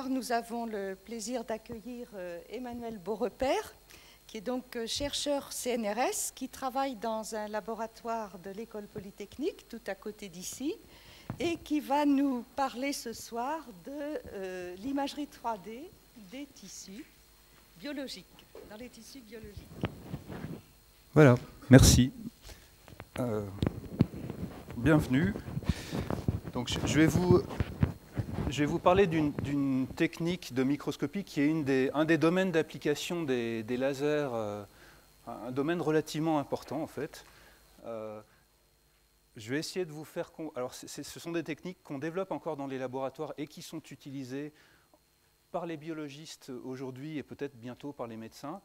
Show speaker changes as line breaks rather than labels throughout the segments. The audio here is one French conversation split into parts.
Nous avons le plaisir d'accueillir Emmanuel Beaurepaire, qui est donc chercheur CNRS, qui travaille dans un laboratoire de l'École Polytechnique, tout à côté d'ici, et qui va nous parler ce soir de l'imagerie 3D des tissus biologiques, dans les tissus biologiques.
Voilà, merci. Bienvenue. Donc, je vais vous parler d'une technique de microscopie qui est un des domaines d'application des lasers, un domaine relativement important en fait. Je vais essayer de vous faire... Alors, ce sont des techniques qu'on développe encore dans les laboratoires et qui sont utilisées par les biologistes aujourd'hui et peut-être bientôt par les médecins.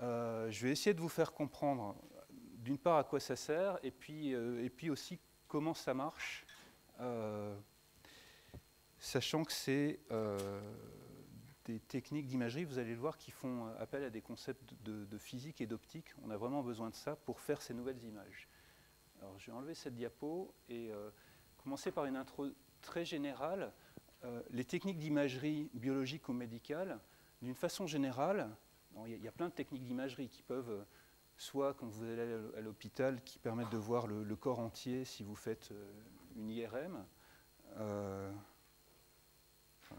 Je vais essayer de vous faire comprendre d'une part à quoi ça sert et puis aussi comment ça marche. Sachant que c'est des techniques d'imagerie, vous allez le voir, qui font appel à des concepts de physique et d'optique. On a vraiment besoin de ça pour faire ces nouvelles images. Alors, je vais enlever cette diapo et commencer par une intro très générale. Les techniques d'imagerie biologique ou médicale, d'une façon générale, il y a plein de techniques d'imagerie qui peuvent, soit quand vous allez à l'hôpital, qui permettent de voir le corps entier si vous faites une IRM.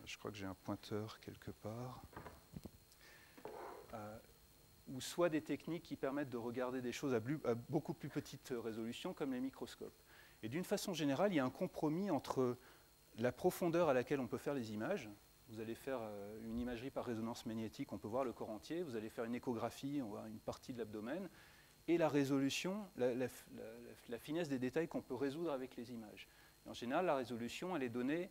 Je crois que j'ai un pointeur quelque part. Ou soit des techniques qui permettent de regarder des choses à beaucoup plus petite résolution, comme les microscopes. Et d'une façon générale, il y a un compromis entre la profondeur à laquelle on peut faire les images. Vous allez faire une imagerie par résonance magnétique, on peut voir le corps entier. Vous allez faire une échographie, on voit une partie de l'abdomen. Et la résolution, la finesse des détails qu'on peut résoudre avec les images. Et en général, la résolution, elle est donnée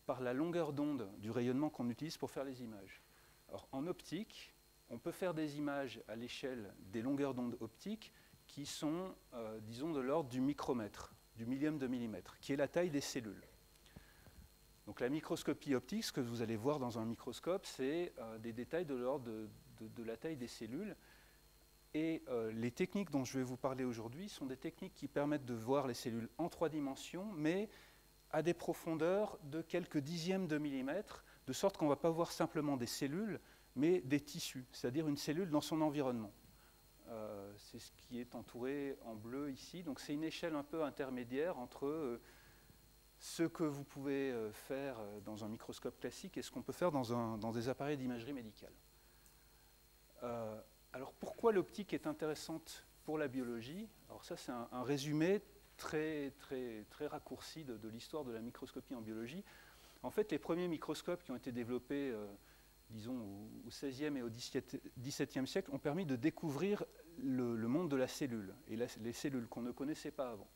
par la longueur d'onde du rayonnement qu'on utilise pour faire les images. Alors, en optique, on peut faire des images à l'échelle des longueurs d'onde optiques qui sont, disons, de l'ordre du micromètre, du millième de millimètre, qui est la taille des cellules. Donc la microscopie optique, ce que vous allez voir dans un microscope, c'est des détails de l'ordre de la taille des cellules. Et les techniques dont je vais vous parler aujourd'hui sont des techniques qui permettent de voir les cellules en 3 dimensions, mais à des profondeurs de quelques dixièmes de millimètre, de sorte qu'on ne va pas voir simplement des cellules, mais des tissus, c'est-à-dire une cellule dans son environnement. C'est ce qui est entouré en bleu ici. Donc c'est une échelle un peu intermédiaire entre ce que vous pouvez faire dans un microscope classique et ce qu'on peut faire dans des appareils d'imagerie médicale. Alors pourquoi l'optique est intéressante pour la biologie? Alors ça c'est un résumé très raccourci de l'histoire de la microscopie en biologie. En fait, les premiers microscopes qui ont été développés, disons, au XVIe et au XVIIe siècle, ont permis de découvrir le monde de la cellule, et les cellules qu'on ne connaissait pas avant.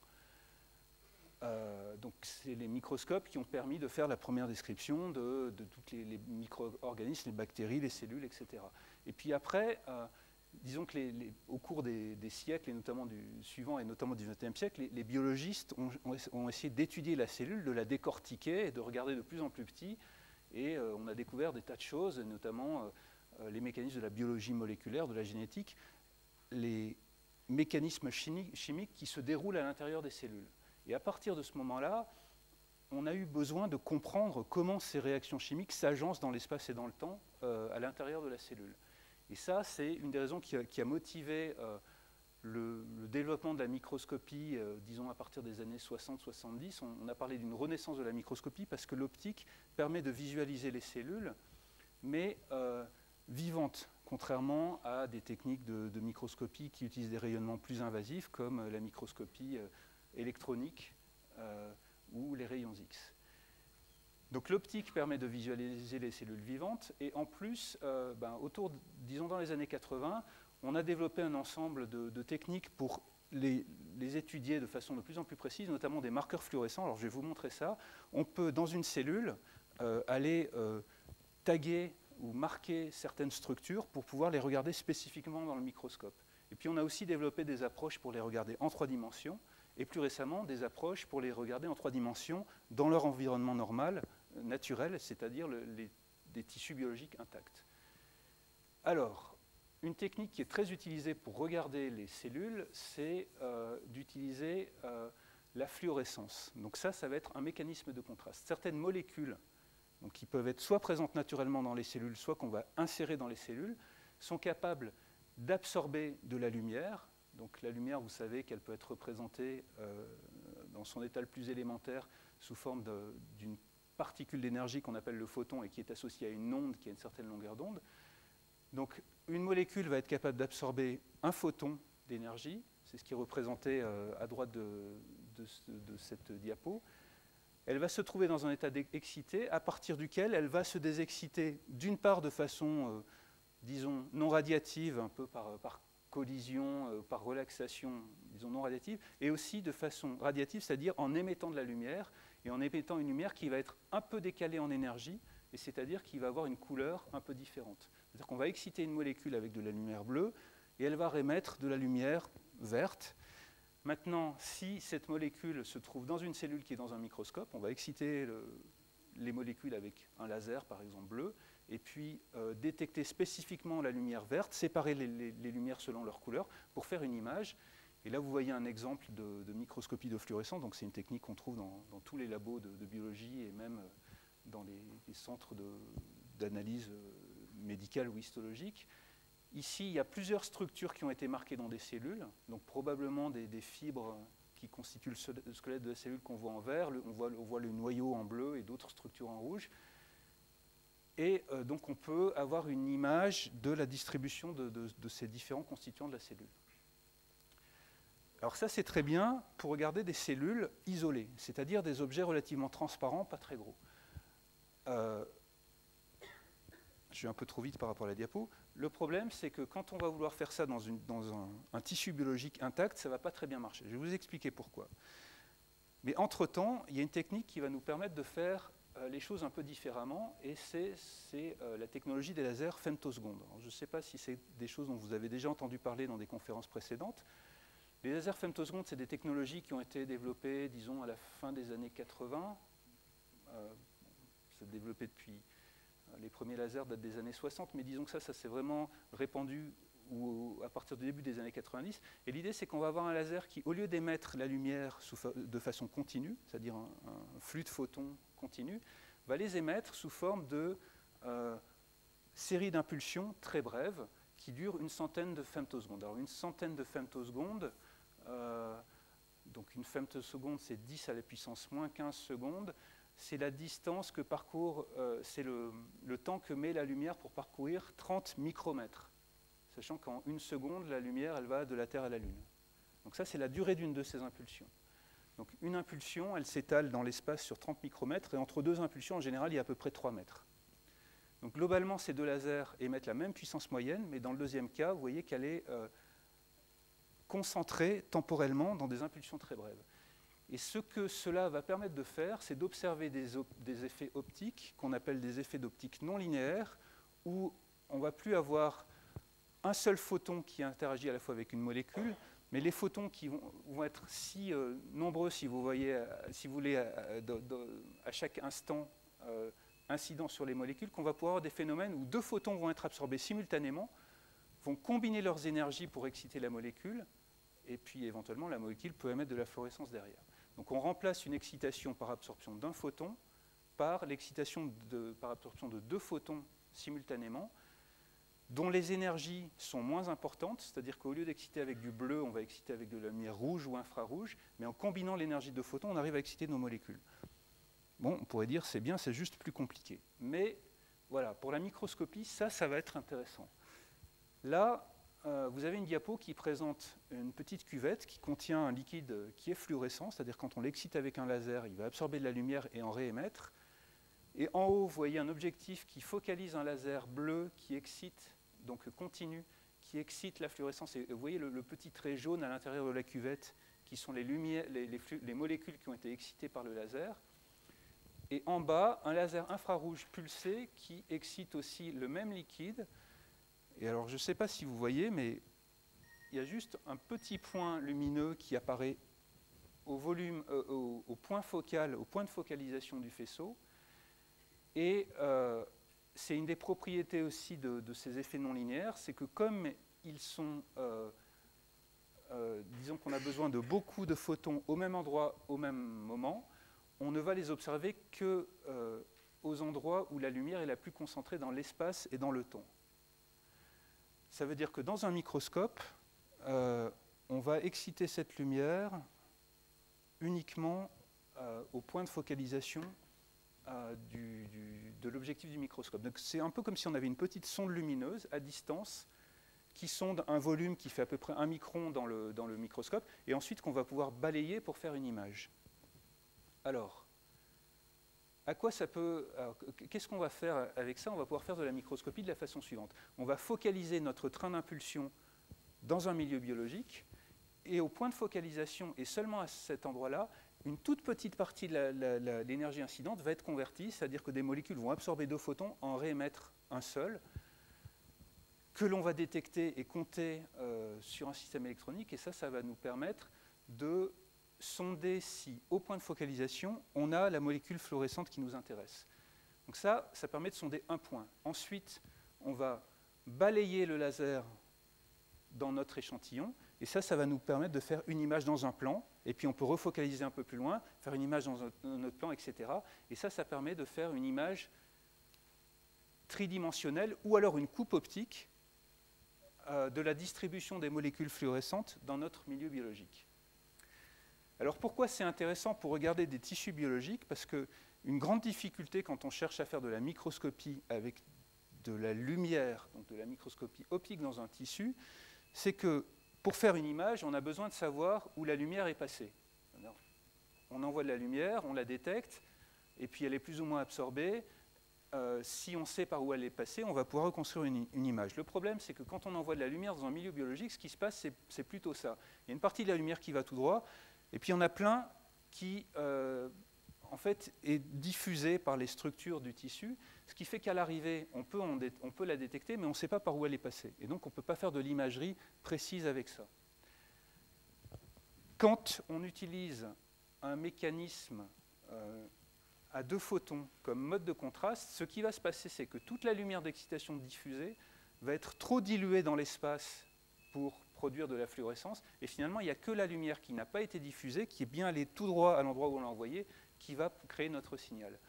Donc, c'est les microscopes qui ont permis de faire la première description de tous les micro-organismes, les bactéries, les cellules, etc. Et puis après... disons qu'au cours des siècles, et notamment du suivant et notamment du XXe siècle, les biologistes ont essayé d'étudier la cellule, de la décortiquer et de regarder de plus en plus petit. Et on a découvert des tas de choses, notamment les mécanismes de la biologie moléculaire, de la génétique, les mécanismes chimiques qui se déroulent à l'intérieur des cellules. Et à partir de ce moment-là, on a eu besoin de comprendre comment ces réactions chimiques s'agencent dans l'espace et dans le temps à l'intérieur de la cellule. Et ça, c'est une des raisons qui a motivé le développement de la microscopie, disons à partir des années 60-70. On a parlé d'une renaissance de la microscopie parce que l'optique permet de visualiser les cellules, mais vivantes, contrairement à des techniques de microscopie qui utilisent des rayonnements plus invasifs, comme la microscopie électronique ou les rayons X. Donc l'optique permet de visualiser les cellules vivantes et en plus, disons dans les années 80, on a développé un ensemble de techniques pour les étudier de façon de plus en plus précise, notamment des marqueurs fluorescents. Alors je vais vous montrer ça. On peut, dans une cellule, aller taguer ou marquer certaines structures pour pouvoir les regarder spécifiquement dans le microscope. Et puis on a aussi développé des approches pour les regarder en 3 dimensions et plus récemment des approches pour les regarder en 3 dimensions dans leur environnement normal, naturel, c'est-à-dire des tissus biologiques intacts. Alors, une technique qui est très utilisée pour regarder les cellules, c'est d'utiliser la fluorescence. Donc ça va être un mécanisme de contraste. Certaines molécules donc qui peuvent être soit présentes naturellement dans les cellules, soit qu'on va insérer dans les cellules, sont capables d'absorber de la lumière. Donc la lumière, vous savez qu'elle peut être représentée dans son état le plus élémentaire sous forme d'une particule d'énergie qu'on appelle le photon et qui est associée à une onde qui a une certaine longueur d'onde. Donc une molécule va être capable d'absorber un photon d'énergie, c'est ce qui est représenté à droite de cette diapo. Elle va se trouver dans un état excité à partir duquel elle va se désexciter d'une part de façon, disons, non radiative, un peu par collision, par relaxation, disons non radiative, et aussi de façon radiative, c'est-à-dire en émettant de la lumière, et en émettant une lumière qui va être un peu décalée en énergie, et c'est-à-dire qui va avoir une couleur un peu différente. C'est-à-dire qu'on va exciter une molécule avec de la lumière bleue, et elle va émettre de la lumière verte. Maintenant, si cette molécule se trouve dans une cellule qui est dans un microscope, on va exciter les molécules avec un laser, par exemple bleu, et puis détecter spécifiquement la lumière verte, séparer les lumières selon leur couleur pour faire une image. Et là, vous voyez un exemple de microscopie de fluorescence. Donc, c'est une technique qu'on trouve dans tous les labos de biologie et même dans les centres d'analyse médicale ou histologique. Ici, il y a plusieurs structures qui ont été marquées dans des cellules, donc probablement des fibres qui constituent le squelette de la cellule qu'on voit en vert, on voit le noyau en bleu et d'autres structures en rouge. Et donc on peut avoir une image de la distribution de ces différents constituants de la cellule. Alors ça, c'est très bien pour regarder des cellules isolées, c'est-à-dire des objets relativement transparents, pas très gros. Je vais un peu trop vite par rapport à la diapo. Le problème, c'est que quand on va vouloir faire ça dans un tissu biologique intact, ça ne va pas très bien marcher. Je vais vous expliquer pourquoi. Mais entre-temps, il y a une technique qui va nous permettre de faire les choses un peu différemment, et c'est la technologie des lasers femtosecondes. Alors, je ne sais pas si c'est des choses dont vous avez déjà entendu parler dans des conférences précédentes. Les lasers femtosecondes, c'est des technologies qui ont été développées, disons, à la fin des années 80. C'est développé depuis... Les premiers lasers datent des années 60, mais disons que ça s'est vraiment répandu à partir du début des années 90. Et l'idée, c'est qu'on va avoir un laser qui, au lieu d'émettre la lumière de façon continue, c'est-à-dire un flux de photons continu, va les émettre sous forme de séries d'impulsions très brèves qui durent une centaine de femtosecondes. Alors une centaine de femtosecondes, donc une femtoseconde, c'est 10 à la puissance moins 15 secondes, c'est la distance que parcourt, c'est le temps que met la lumière pour parcourir 30 micromètres. Sachant qu'en une seconde, la lumière, elle va de la Terre à la Lune. Donc ça, c'est la durée d'une de ces impulsions. Donc une impulsion, elle s'étale dans l'espace sur 30 micromètres, et entre deux impulsions, en général, il y a à peu près 3 mètres. Donc globalement, ces deux lasers émettent la même puissance moyenne, mais dans le deuxième cas, vous voyez qu'elle est concentrée temporellement dans des impulsions très brèves. Et ce que cela va permettre de faire, c'est d'observer des effets optiques qu'on appelle des effets d'optique non linéaires, où on ne va plus avoir un seul photon qui interagit à la fois avec une molécule, mais les photons qui vont être si nombreux, si vous voyez, si vous voulez, à chaque instant incident sur les molécules, qu'on va pouvoir avoir des phénomènes où deux photons vont être absorbés simultanément, vont combiner leurs énergies pour exciter la molécule, et puis éventuellement la molécule peut émettre de la fluorescence derrière. Donc on remplace une excitation par absorption d'un photon par l'excitation par absorption de deux photons simultanément, dont les énergies sont moins importantes, c'est-à-dire qu'au lieu d'exciter avec du bleu, on va exciter avec de la lumière rouge ou infrarouge, mais en combinant l'énergie de photons, on arrive à exciter nos molécules. Bon, on pourrait dire c'est bien, c'est juste plus compliqué. Mais voilà, pour la microscopie, ça va être intéressant. Là, vous avez une diapo qui présente une petite cuvette qui contient un liquide qui est fluorescent, c'est-à-dire quand on l'excite avec un laser, il va absorber de la lumière et en réémettre. Et en haut, vous voyez un objectif qui focalise un laser bleu qui excite, donc continu, qui excite la fluorescence. Et vous voyez le petit trait jaune à l'intérieur de la cuvette qui sont les molécules qui ont été excitées par le laser. Et en bas, un laser infrarouge pulsé qui excite aussi le même liquide. Et alors, je ne sais pas si vous voyez, mais il y a juste un petit point lumineux qui apparaît au volume, au point focal, au point de focalisation du faisceau. Et c'est une des propriétés aussi de ces effets non linéaires, c'est que comme ils sont, disons qu'on a besoin de beaucoup de photons au même endroit, au même moment, on ne va les observer que aux endroits où la lumière est la plus concentrée dans l'espace et dans le temps. Ça veut dire que dans un microscope, on va exciter cette lumière uniquement au point de focalisation de l'objectif du microscope. Donc c'est un peu comme si on avait une petite sonde lumineuse à distance qui sonde un volume qui fait à peu près 1 micron dans le microscope, et ensuite qu'on va pouvoir balayer pour faire une image. Alors, qu'est-ce qu'on va faire avec ça? On va pouvoir faire de la microscopie de la façon suivante. On va focaliser notre train d'impulsion dans un milieu biologique, et au point de focalisation, et seulement à cet endroit-là, une toute petite partie de l'énergie incidente va être convertie, c'est-à-dire que des molécules vont absorber 2 photons, en réémettre un seul, que l'on va détecter et compter sur un système électronique, et ça va nous permettre de sonder si, au point de focalisation, on a la molécule fluorescente qui nous intéresse. Donc ça permet de sonder un point. Ensuite, on va balayer le laser dans notre échantillon, et ça va nous permettre de faire une image dans un plan, et puis on peut refocaliser un peu plus loin, faire une image dans un autre plan, etc. Et ça permet de faire une image tridimensionnelle, ou alors une coupe optique de la distribution des molécules fluorescentes dans notre milieu biologique. Alors pourquoi c'est intéressant pour regarder des tissus biologiques? Parce qu'une grande difficulté quand on cherche à faire de la microscopie avec de la lumière, donc de la microscopie optique dans un tissu, c'est que pour faire une image, on a besoin de savoir où la lumière est passée. Alors, on envoie de la lumière, on la détecte, et puis elle est plus ou moins absorbée. Si on sait par où elle est passée, on va pouvoir reconstruire une image. Le problème, c'est que quand on envoie de la lumière dans un milieu biologique, ce qui se passe, c'est plutôt ça. Il y a une partie de la lumière qui va tout droit, et puis il y en a plein qui, en fait, est diffusée par les structures du tissu, ce qui fait qu'à l'arrivée, on peut la détecter, mais on ne sait pas par où elle est passée. Et donc, on ne peut pas faire de l'imagerie précise avec ça. Quand on utilise un mécanisme à 2 photons comme mode de contraste, ce qui va se passer, c'est que toute la lumière d'excitation diffusée va être trop diluée dans l'espace pour produire de la fluorescence, et finalement, il n'y a que la lumière qui n'a pas été diffusée, qui est bien allée tout droit à l'endroit où on l'a envoyée, qui va créer notre signal.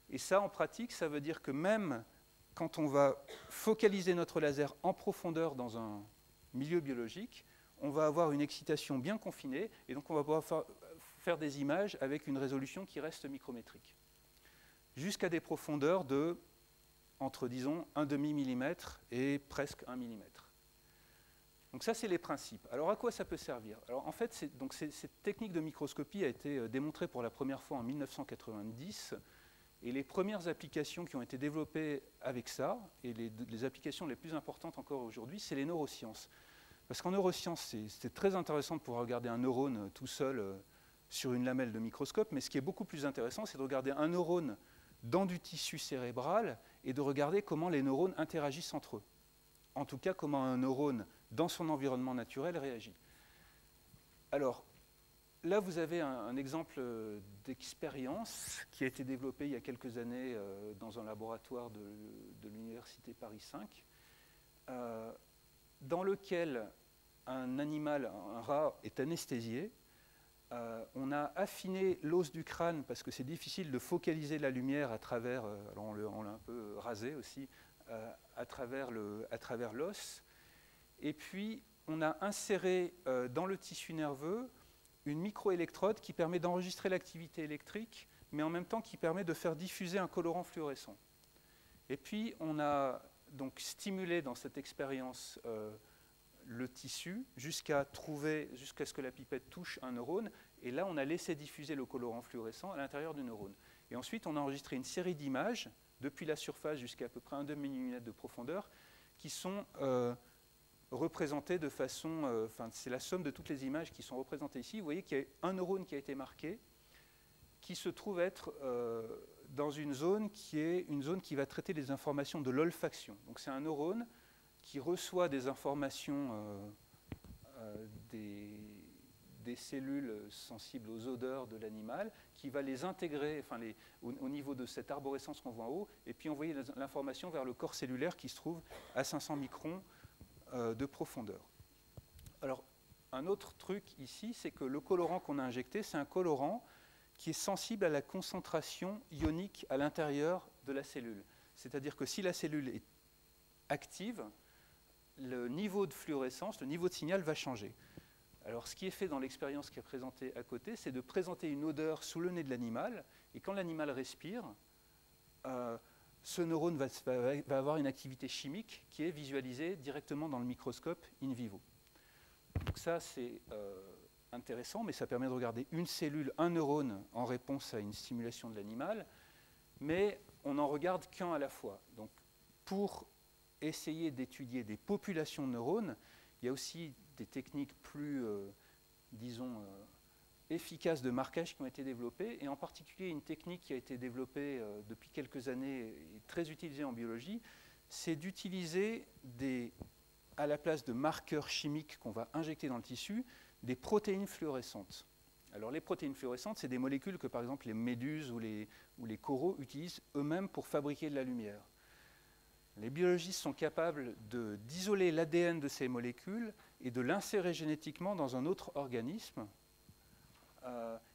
Et ça, en pratique, ça veut dire que même quand on va focaliser notre laser en profondeur dans un milieu biologique, on va avoir une excitation bien confinée, et donc on va pouvoir faire des images avec une résolution qui reste micrométrique, jusqu'à des profondeurs de entre, disons, 1/2 millimètre et presque 1 millimètre. Donc ça, c'est les principes. Alors à quoi ça peut servir? Alors en fait, cette technique de microscopie a été démontrée pour la première fois en 1990, et les premières applications qui ont été développées avec ça, et les applications les plus importantes encore aujourd'hui, c'est les neurosciences. Parce qu'en neurosciences, c'est très intéressant de pouvoir regarder un neurone tout seul sur une lamelle de microscope, mais ce qui est beaucoup plus intéressant, c'est de regarder un neurone dans du tissu cérébral et de regarder comment les neurones interagissent entre eux. En tout cas, comment un neurone dans son environnement naturel réagit. Alors, là, vous avez un exemple d'expérience qui a été développé il y a quelques années dans un laboratoire de l'Université Paris 5, dans lequel un animal, un rat, est anesthésié. On a affiné l'os du crâne parce que c'est difficile de focaliser la lumière à travers, alors on l'a un peu rasé aussi, à travers l'os. Et puis, on a inséré dans le tissu nerveux une microélectrode qui permet d'enregistrer l'activité électrique, mais en même temps qui permet de faire diffuser un colorant fluorescent. Et puis, on a donc stimulé dans cette expérience le tissu jusqu'à ce que la pipette touche un neurone, et là, on a laissé diffuser le colorant fluorescent à l'intérieur du neurone. Et ensuite, on a enregistré une série d'images, depuis la surface jusqu'à peu près 1/2 millimètre de profondeur, qui sont représentées de façon... c'est la somme de toutes les images qui sont représentées ici. Vous voyez qu'il y a un neurone qui a été marqué, qui se trouve être dans une zone qui va traiter des informations de l'olfaction. Donc c'est un neurone qui reçoit des informations des cellules sensibles aux odeurs de l'animal, qui va les intégrer au niveau de cette arborescence qu'on voit en haut, et puis envoyer l'information vers le corps cellulaire qui se trouve à 500 microns de profondeur. Alors, un autre truc ici, c'est que le colorant qu'on a injecté, c'est un colorant qui est sensible à la concentration ionique à l'intérieur de la cellule. C'est-à-dire que si la cellule est active, le niveau de fluorescence, le niveau de signal va changer. Alors, ce qui est fait dans l'expérience qui est présentée à côté, c'est de présenter une odeur sous le nez de l'animal, et quand l'animal respire, ce neurone va avoir une activité chimique qui est visualisée directement dans le microscope in vivo. Donc ça, c'est intéressant, mais ça permet de regarder une cellule, un neurone, en réponse à une stimulation de l'animal, mais on n'en regarde qu'un à la fois. Donc, pour essayer d'étudier des populations de neurones, il y a aussi des techniques plus, disons, efficaces de marquage qui ont été développées, et en particulier une technique qui a été développée depuis quelques années et très utilisée en biologie, c'est d'utiliser à la place de marqueurs chimiques qu'on va injecter dans le tissu, des protéines fluorescentes. Alors les protéines fluorescentes, c'est des molécules que par exemple les méduses ou les coraux utilisent eux-mêmes pour fabriquer de la lumière. Les biologistes sont capables d'isoler l'ADN de ces molécules et de l'insérer génétiquement dans un autre organisme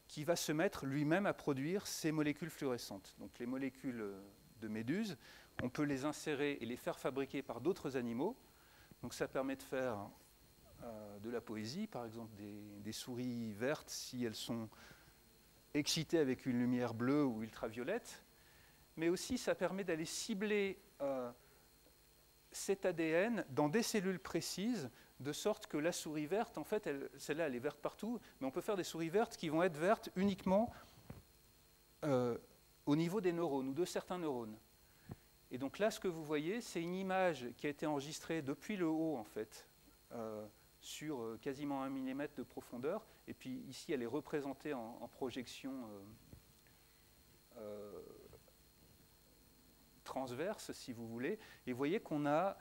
qui va se mettre lui-même à produire ces molécules fluorescentes. Donc les molécules de méduses, on peut les insérer et les faire fabriquer par d'autres animaux. Donc ça permet de faire de la poésie, par exemple des souris vertes si elles sont excitées avec une lumière bleue ou ultraviolette. Mais aussi ça permet d'aller cibler cet ADN dans des cellules précises, de sorte que la souris verte, en fait, celle-là, elle est verte partout, mais on peut faire des souris vertes qui vont être vertes uniquement au niveau des neurones ou de certains neurones. Et donc là, ce que vous voyez, c'est une image qui a été enregistrée depuis le haut, en fait, sur quasiment 1 mm de profondeur, et puis ici, elle est représentée en projection transverse, si vous voulez, et vous voyez qu'on a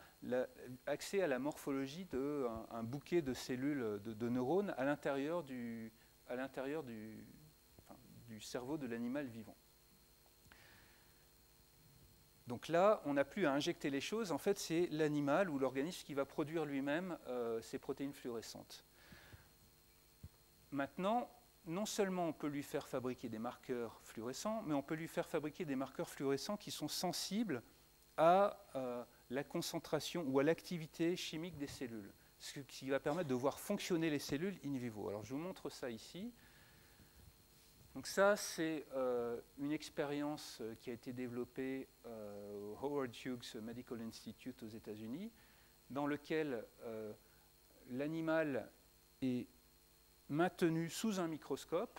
accès à la morphologie d'un bouquet de cellules, de neurones à l'intérieur du cerveau de l'animal vivant. Donc là, on n'a plus à injecter les choses, en fait, c'est l'animal ou l'organisme qui va produire lui-même ces protéines fluorescentes. Maintenant, non seulement on peut lui faire fabriquer des marqueurs fluorescents, mais on peut lui faire fabriquer des marqueurs fluorescents qui sont sensibles à la concentration ou à l'activité chimique des cellules, ce qui va permettre de voir fonctionner les cellules in vivo. Alors je vous montre ça ici. Donc ça, c'est une expérience qui a été développée au Howard Hughes Medical Institute aux États-Unis, dans lequel l'animal est maintenu sous un microscope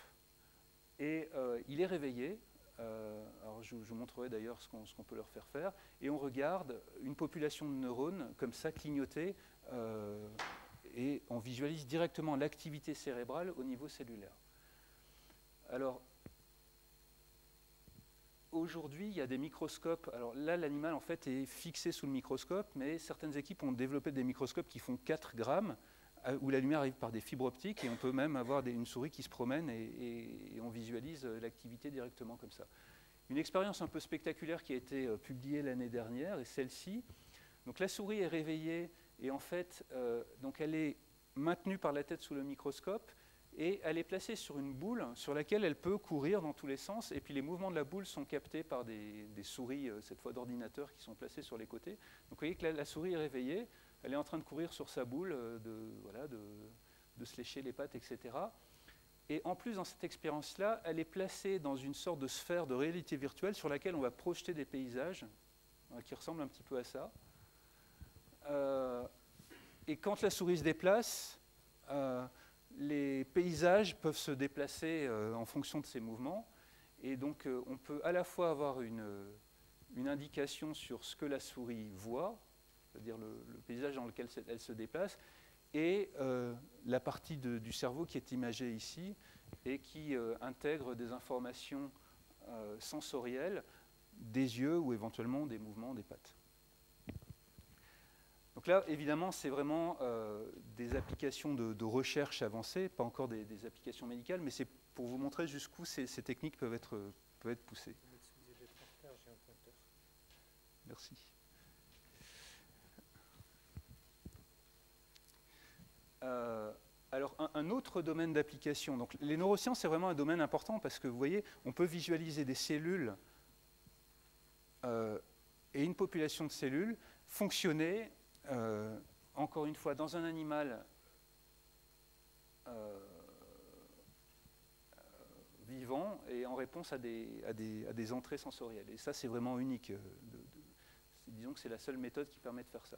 et il est réveillé. Alors je vous montrerai d'ailleurs ce qu'on peut leur faire faire. Et on regarde une population de neurones comme ça clignoter et on visualise directement l'activité cérébrale au niveau cellulaire. Alors, aujourd'hui, il y a des microscopes. Alors là, l'animal, en fait, est fixé sous le microscope, mais certaines équipes ont développé des microscopes qui font 4 grammes, où la lumière arrive par des fibres optiques, et on peut même avoir une souris qui se promène, et on visualise l'activité directement comme ça. Une expérience un peu spectaculaire qui a été publiée l'année dernière, est celle-ci. Donc la souris est réveillée, et en fait, donc elle est maintenue par la tête sous le microscope, et elle est placée sur une boule sur laquelle elle peut courir dans tous les sens, et puis les mouvements de la boule sont captés par des souris, cette fois d'ordinateur, qui sont placées sur les côtés. Donc vous voyez que la souris est réveillée, elle est en train de courir sur sa boule, de se lécher les pattes, etc. Et en plus, dans cette expérience-là, elle est placée dans une sorte de sphère de réalité virtuelle sur laquelle on va projeter des paysages qui ressemblent un petit peu à ça. Et quand la souris se déplace, les paysages peuvent se déplacer en fonction de ces mouvements. Et donc, on peut à la fois avoir une indication sur ce que la souris voit, c'est-à-dire le paysage dans lequel elle se déplace, et la partie du cerveau qui est imagée ici et qui intègre des informations sensorielles des yeux ou éventuellement des mouvements des pattes. Donc là, évidemment, c'est vraiment des applications de recherche avancées, pas encore des applications médicales, mais c'est pour vous montrer jusqu'où ces techniques peuvent être poussées. Merci. Alors, un un autre domaine d'application. Donc, les neurosciences, c'est vraiment un domaine important parce que, vous voyez, on peut visualiser des cellules et une population de cellules fonctionner, encore une fois, dans un animal vivant et en réponse à des entrées sensorielles. Et ça, c'est vraiment unique. Disons que c'est la seule méthode qui permet de faire ça.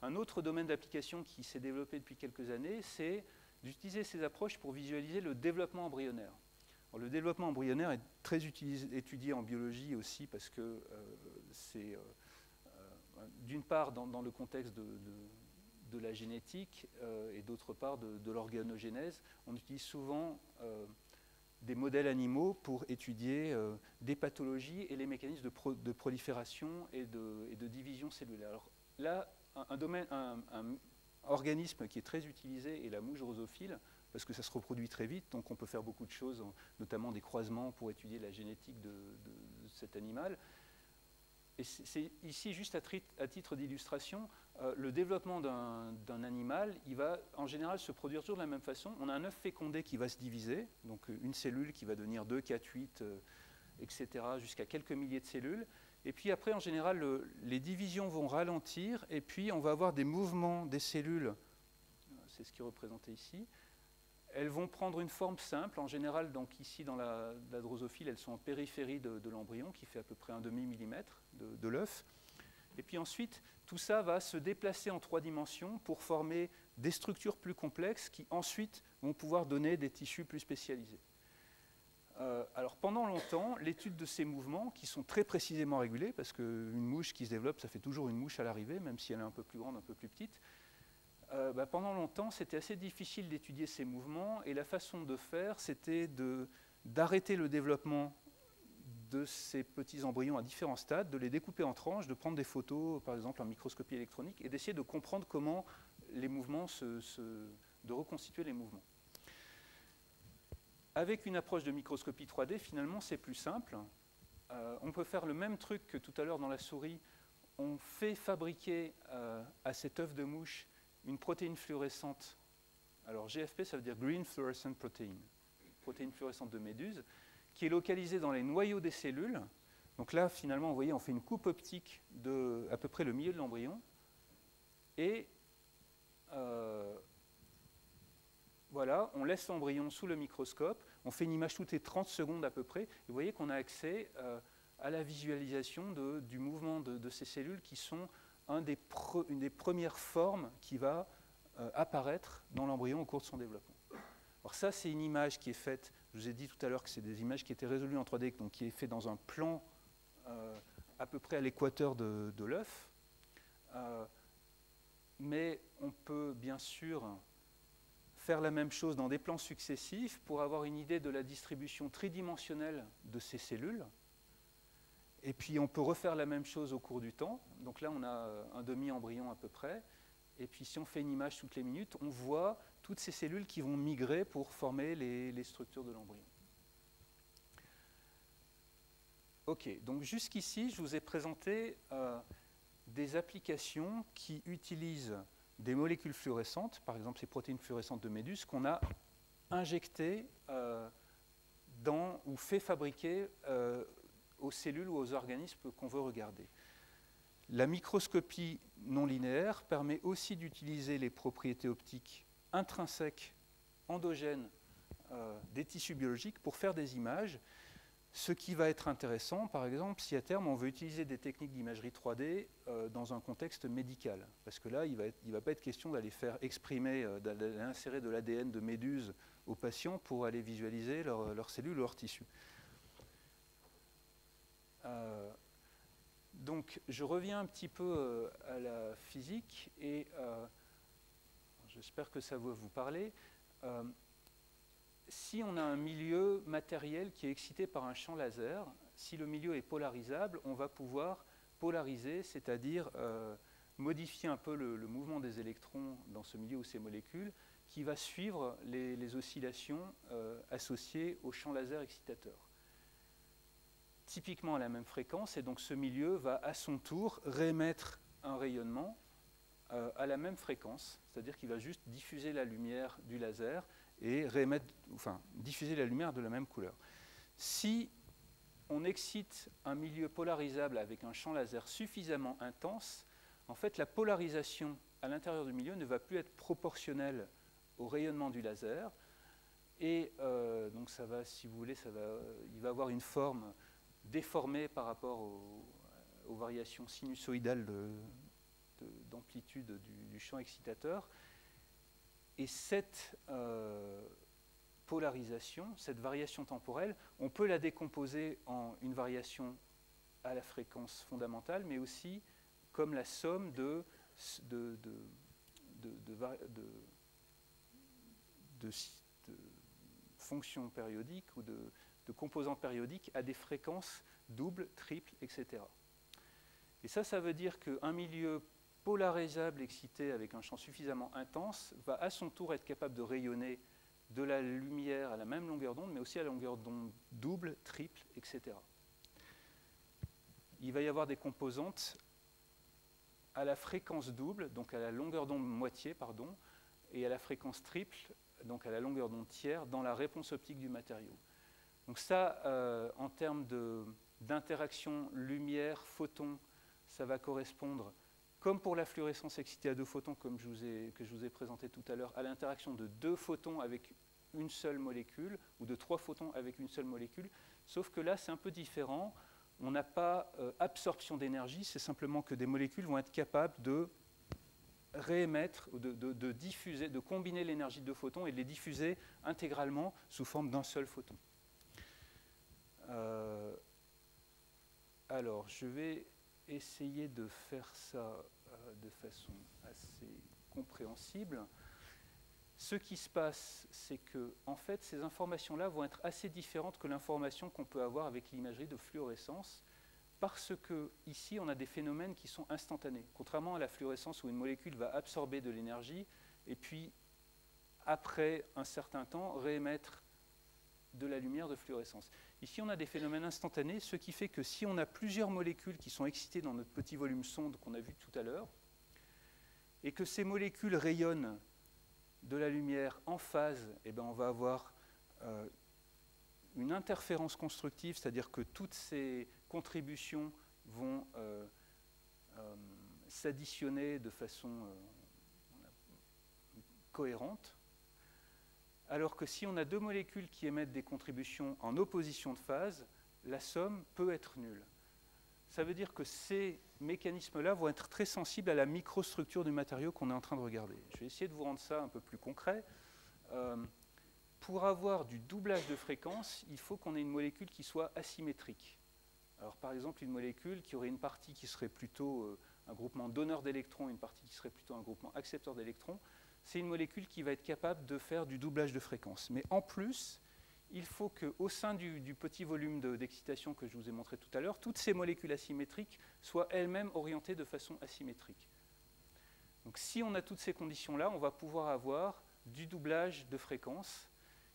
Un autre domaine d'application qui s'est développé depuis quelques années, c'est d'utiliser ces approches pour visualiser le développement embryonnaire. Alors, le développement embryonnaire est très étudié en biologie aussi parce que c'est, d'une part, dans le contexte de la génétique et d'autre part de l'organogénèse, on utilise souvent des modèles animaux pour étudier des pathologies et les mécanismes de prolifération et de division cellulaire. Alors là, un organisme qui est très utilisé est la mouche drosophile, parce que ça se reproduit très vite, donc on peut faire beaucoup de choses, notamment des croisements pour étudier la génétique de cet animal. Et c'est ici, juste à titre d'illustration, le développement d'un animal, il va en général se produire toujours de la même façon. On a un œuf fécondé qui va se diviser, donc une cellule qui va devenir 2, 4, 8, etc., jusqu'à quelques milliers de cellules. Et puis après, en général, les divisions vont ralentir, et puis on va avoir des mouvements des cellules, c'est ce qui est représenté ici. Elles vont prendre une forme simple, en général, donc ici dans la drosophile, elles sont en périphérie de l'embryon, qui fait à peu près 1/2 millimètre de l'œuf. Et puis ensuite, tout ça va se déplacer en 3 dimensions pour former des structures plus complexes qui ensuite vont pouvoir donner des tissus plus spécialisés. Alors pendant longtemps, l'étude de ces mouvements, qui sont très précisément régulés, parce qu'une mouche qui se développe, ça fait toujours une mouche à l'arrivée, même si elle est un peu plus grande, un peu plus petite, pendant longtemps, c'était assez difficile d'étudier ces mouvements, et la façon de faire, c'était d'arrêter le développement de ces petits embryons à différents stades, de les découper en tranches, de prendre des photos, par exemple en microscopie électronique, et d'essayer de comprendre comment les mouvements, de reconstituer les mouvements. Avec une approche de microscopie 3D, finalement, c'est plus simple. On peut faire le même truc que tout à l'heure dans la souris. On fait fabriquer à cet œuf de mouche une protéine fluorescente. Alors GFP, ça veut dire Green Fluorescent Protein, protéine fluorescente de méduse, qui est localisée dans les noyaux des cellules. Donc là, finalement, vous voyez, on fait une coupe optique de à peu près le milieu de l'embryon. Et voilà, on laisse l'embryon sous le microscope, on fait une image toutes les 30 secondes à peu près, et vous voyez qu'on a accès à la visualisation du mouvement de ces cellules qui sont une des premières formes qui va apparaître dans l'embryon au cours de son développement. Alors ça, c'est une image qui est faite, je vous ai dit tout à l'heure que c'est des images qui étaient résolues en 3D, donc qui est fait dans un plan à peu près à l'équateur de l'œuf. Mais on peut bien sûr faire la même chose dans des plans successifs pour avoir une idée de la distribution tridimensionnelle de ces cellules. Et puis on peut refaire la même chose au cours du temps. Donc là, on a un demi-embryon à peu près. Et puis si on fait une image toutes les minutes, on voit toutes ces cellules qui vont migrer pour former les structures de l'embryon. Ok, donc jusqu'ici, je vous ai présenté des applications qui utilisent des molécules fluorescentes, par exemple ces protéines fluorescentes de méduse, qu'on a injectées ou fait fabriquer aux cellules ou aux organismes qu'on veut regarder. La microscopie non linéaire permet aussi d'utiliser les propriétés optiques intrinsèques, endogènes des tissus biologiques pour faire des images. Ce qui va être intéressant, par exemple, si à terme on veut utiliser des techniques d'imagerie 3D dans un contexte médical. Parce que là, il ne va pas être question d'aller faire exprimer, d'aller insérer de l'ADN de méduse aux patients pour aller visualiser leurs cellules, leurs tissus. Donc, je reviens un petit peu à la physique et j'espère que ça va vous parler. Si on a un milieu matériel qui est excité par un champ laser, si le milieu est polarisable, on va pouvoir polariser, c'est-à-dire modifier un peu le mouvement des électrons dans ce milieu ou ces molécules, qui va suivre les oscillations associées au champ laser excitateur. Typiquement à la même fréquence, et donc ce milieu va à son tour réémettre un rayonnement à la même fréquence, c'est-à-dire qu'il va juste diffuser la lumière du laser et diffuser la lumière de la même couleur. Si on excite un milieu polarisable avec un champ laser suffisamment intense, en fait, la polarisation à l'intérieur du milieu ne va plus être proportionnelle au rayonnement du laser. Et donc ça va, si vous voulez, il va avoir une forme déformée par rapport aux variations sinusoïdales d'amplitude du champ excitateur. Et cette polarisation, cette variation temporelle, on peut la décomposer en une variation à la fréquence fondamentale, mais aussi comme la somme de fonctions périodiques ou de composants périodiques à des fréquences doubles, triples, etc. Et ça veut dire qu'un milieu polarisable excité avec un champ suffisamment intense va à son tour être capable de rayonner de la lumière à la même longueur d'onde, mais aussi à la longueur d'onde double, triple, etc. Il va y avoir des composantes à la fréquence double, donc à la longueur d'onde moitié, pardon, et à la fréquence triple, donc à la longueur d'onde tiers, dans la réponse optique du matériau. Donc ça, en termes d'interaction lumière-photon, ça va correspondre, comme pour la fluorescence excitée à deux photons, que je vous ai présenté tout à l'heure, à l'interaction de deux photons avec une seule molécule, ou de trois photons avec une seule molécule, sauf que là, c'est un peu différent. On n'a pas absorption d'énergie, c'est simplement que des molécules vont être capables de réémettre, de diffuser, de combiner l'énergie de deux photons et de les diffuser intégralement sous forme d'un seul photon. Alors, je vais essayer de faire ça de façon assez compréhensible. Ce qui se passe, c'est que, en fait, ces informations-là vont être assez différentes que l'information qu'on peut avoir avec l'imagerie de fluorescence, parce que ici, on a des phénomènes qui sont instantanés. Contrairement à la fluorescence où une molécule va absorber de l'énergie et puis, après un certain temps, réémettre de la lumière de fluorescence. Ici, on a des phénomènes instantanés, ce qui fait que si on a plusieurs molécules qui sont excitées dans notre petit volume sonde qu'on a vu tout à l'heure, et que ces molécules rayonnent de la lumière en phase, eh bien, on va avoir une interférence constructive, c'est-à-dire que toutes ces contributions vont s'additionner de façon cohérente, alors que si on a deux molécules qui émettent des contributions en opposition de phase, la somme peut être nulle. Ça veut dire que ces mécanismes-là vont être très sensibles à la microstructure du matériau qu'on est en train de regarder. Je vais essayer de vous rendre ça un peu plus concret. Pour avoir du doublage de fréquence, il faut qu'on ait une molécule qui soit asymétrique. Alors, par exemple, une molécule qui aurait une partie qui serait plutôt un groupement donneur d'électrons, une partie qui serait plutôt un groupement accepteur d'électrons, c'est une molécule qui va être capable de faire du doublage de fréquence. Mais en plus, il faut qu'au sein du petit volume d'excitation que je vous ai montré tout à l'heure, toutes ces molécules asymétriques soient elles-mêmes orientées de façon asymétrique. Donc si on a toutes ces conditions-là, on va pouvoir avoir du doublage de fréquence.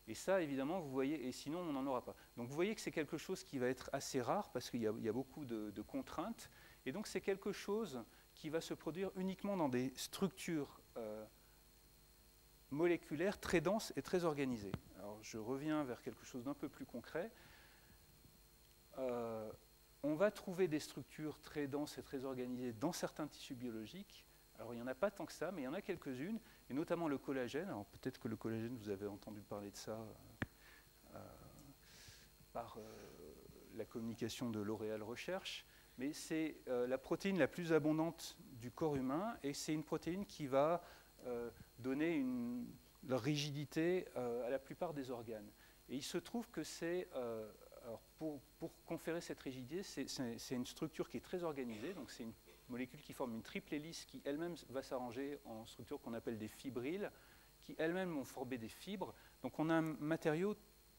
Et ça, évidemment, vous voyez, et sinon, on n'en aura pas. Donc vous voyez que c'est quelque chose qui va être assez rare parce qu'il y a beaucoup de contraintes. Et donc c'est quelque chose qui va se produire uniquement dans des structures moléculaires très denses et très organisées. Alors je reviens vers quelque chose d'un peu plus concret. On va trouver des structures très denses et très organisées dans certains tissus biologiques. Alors il n'y en a pas tant que ça, mais il y en a quelques-unes, et notamment le collagène. Alors peut-être que le collagène, vous avez entendu parler de ça par la communication de L'Oréal Recherche, mais c'est la protéine la plus abondante du corps humain, et c'est une protéine qui va donner leur rigidité à la plupart des organes. Et il se trouve que pour conférer cette rigidité, c'est une structure qui est très organisée, donc c'est une molécule qui forme une triple hélice qui elle-même va s'arranger en structure qu'on appelle des fibrilles, qui elles-mêmes vont former des fibres. Donc on a un matériau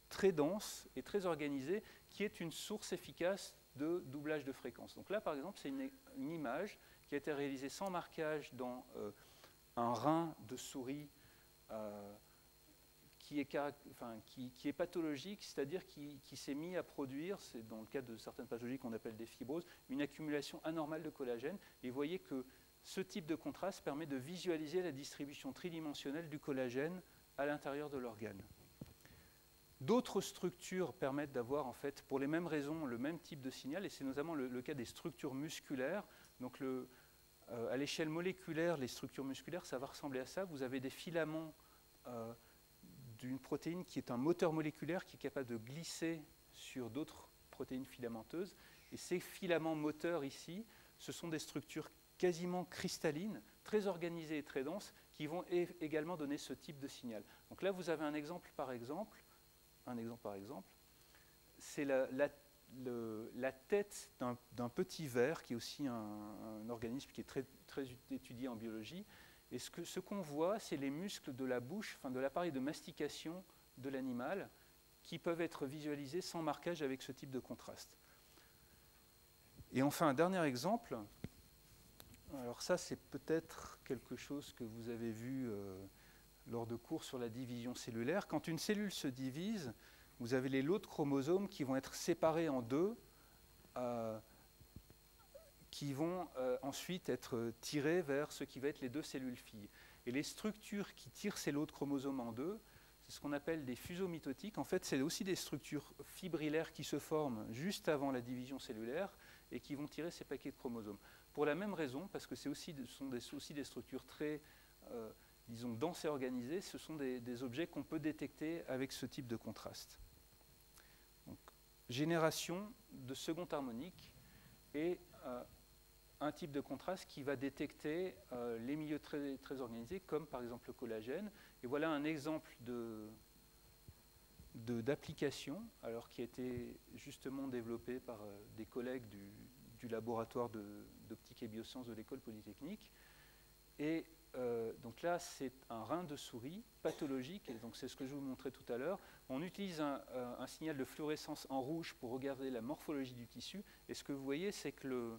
très dense et très organisé qui est une source efficace de doublage de fréquence. Donc là, par exemple, c'est une image qui a été réalisée sans marquage dans un rein de souris qui est pathologique, c'est-à-dire qui s'est mis à produire, c'est dans le cas de certaines pathologies qu'on appelle des fibroses, une accumulation anormale de collagène. Et vous voyez que ce type de contraste permet de visualiser la distribution tridimensionnelle du collagène à l'intérieur de l'organe. D'autres structures permettent d'avoir, en fait, pour les mêmes raisons, le même type de signal, et c'est notamment le cas des structures musculaires. Donc, à l'échelle moléculaire, les structures musculaires, ça va ressembler à ça. Vous avez des filaments d'une protéine qui est un moteur moléculaire qui est capable de glisser sur d'autres protéines filamenteuses. Et ces filaments moteurs ici, ce sont des structures quasiment cristallines, très organisées et très denses, qui vont également donner ce type de signal. Donc là, vous avez un exemple par exemple, c'est la tête d'un petit ver, qui est aussi un organisme qui est très, très étudié en biologie. Et ce qu'on voit, c'est les muscles de la bouche, enfin de l'appareil de mastication de l'animal, qui peuvent être visualisés sans marquage avec ce type de contraste. Et enfin, un dernier exemple. Alors ça, c'est peut-être quelque chose que vous avez vu lors de cours sur la division cellulaire. Quand une cellule se divise, vous avez les lots de chromosomes qui vont être séparés en deux, qui vont ensuite être tirés vers ce qui va être les deux cellules filles. Et les structures qui tirent ces lots de chromosomes en deux, c'est ce qu'on appelle des fuseaux mitotiques. En fait, c'est aussi des structures fibrillaires qui se forment juste avant la division cellulaire et qui vont tirer ces paquets de chromosomes. Pour la même raison, parce que ce sont aussi des structures très, disons, denses et organisées, ce sont des objets qu'on peut détecter avec ce type de contraste. Donc, génération de seconde harmonique et un type de contraste qui va détecter les milieux très, très organisés, comme par exemple le collagène. Et voilà un exemple d'application, alors qui a été justement développé par des collègues du laboratoire d'optique et biosciences de l'École polytechnique. Et donc là, c'est un rein de souris pathologique, et donc c'est ce que je vous montrais tout à l'heure. On utilise un signal de fluorescence en rouge pour regarder la morphologie du tissu, et ce que vous voyez, c'est que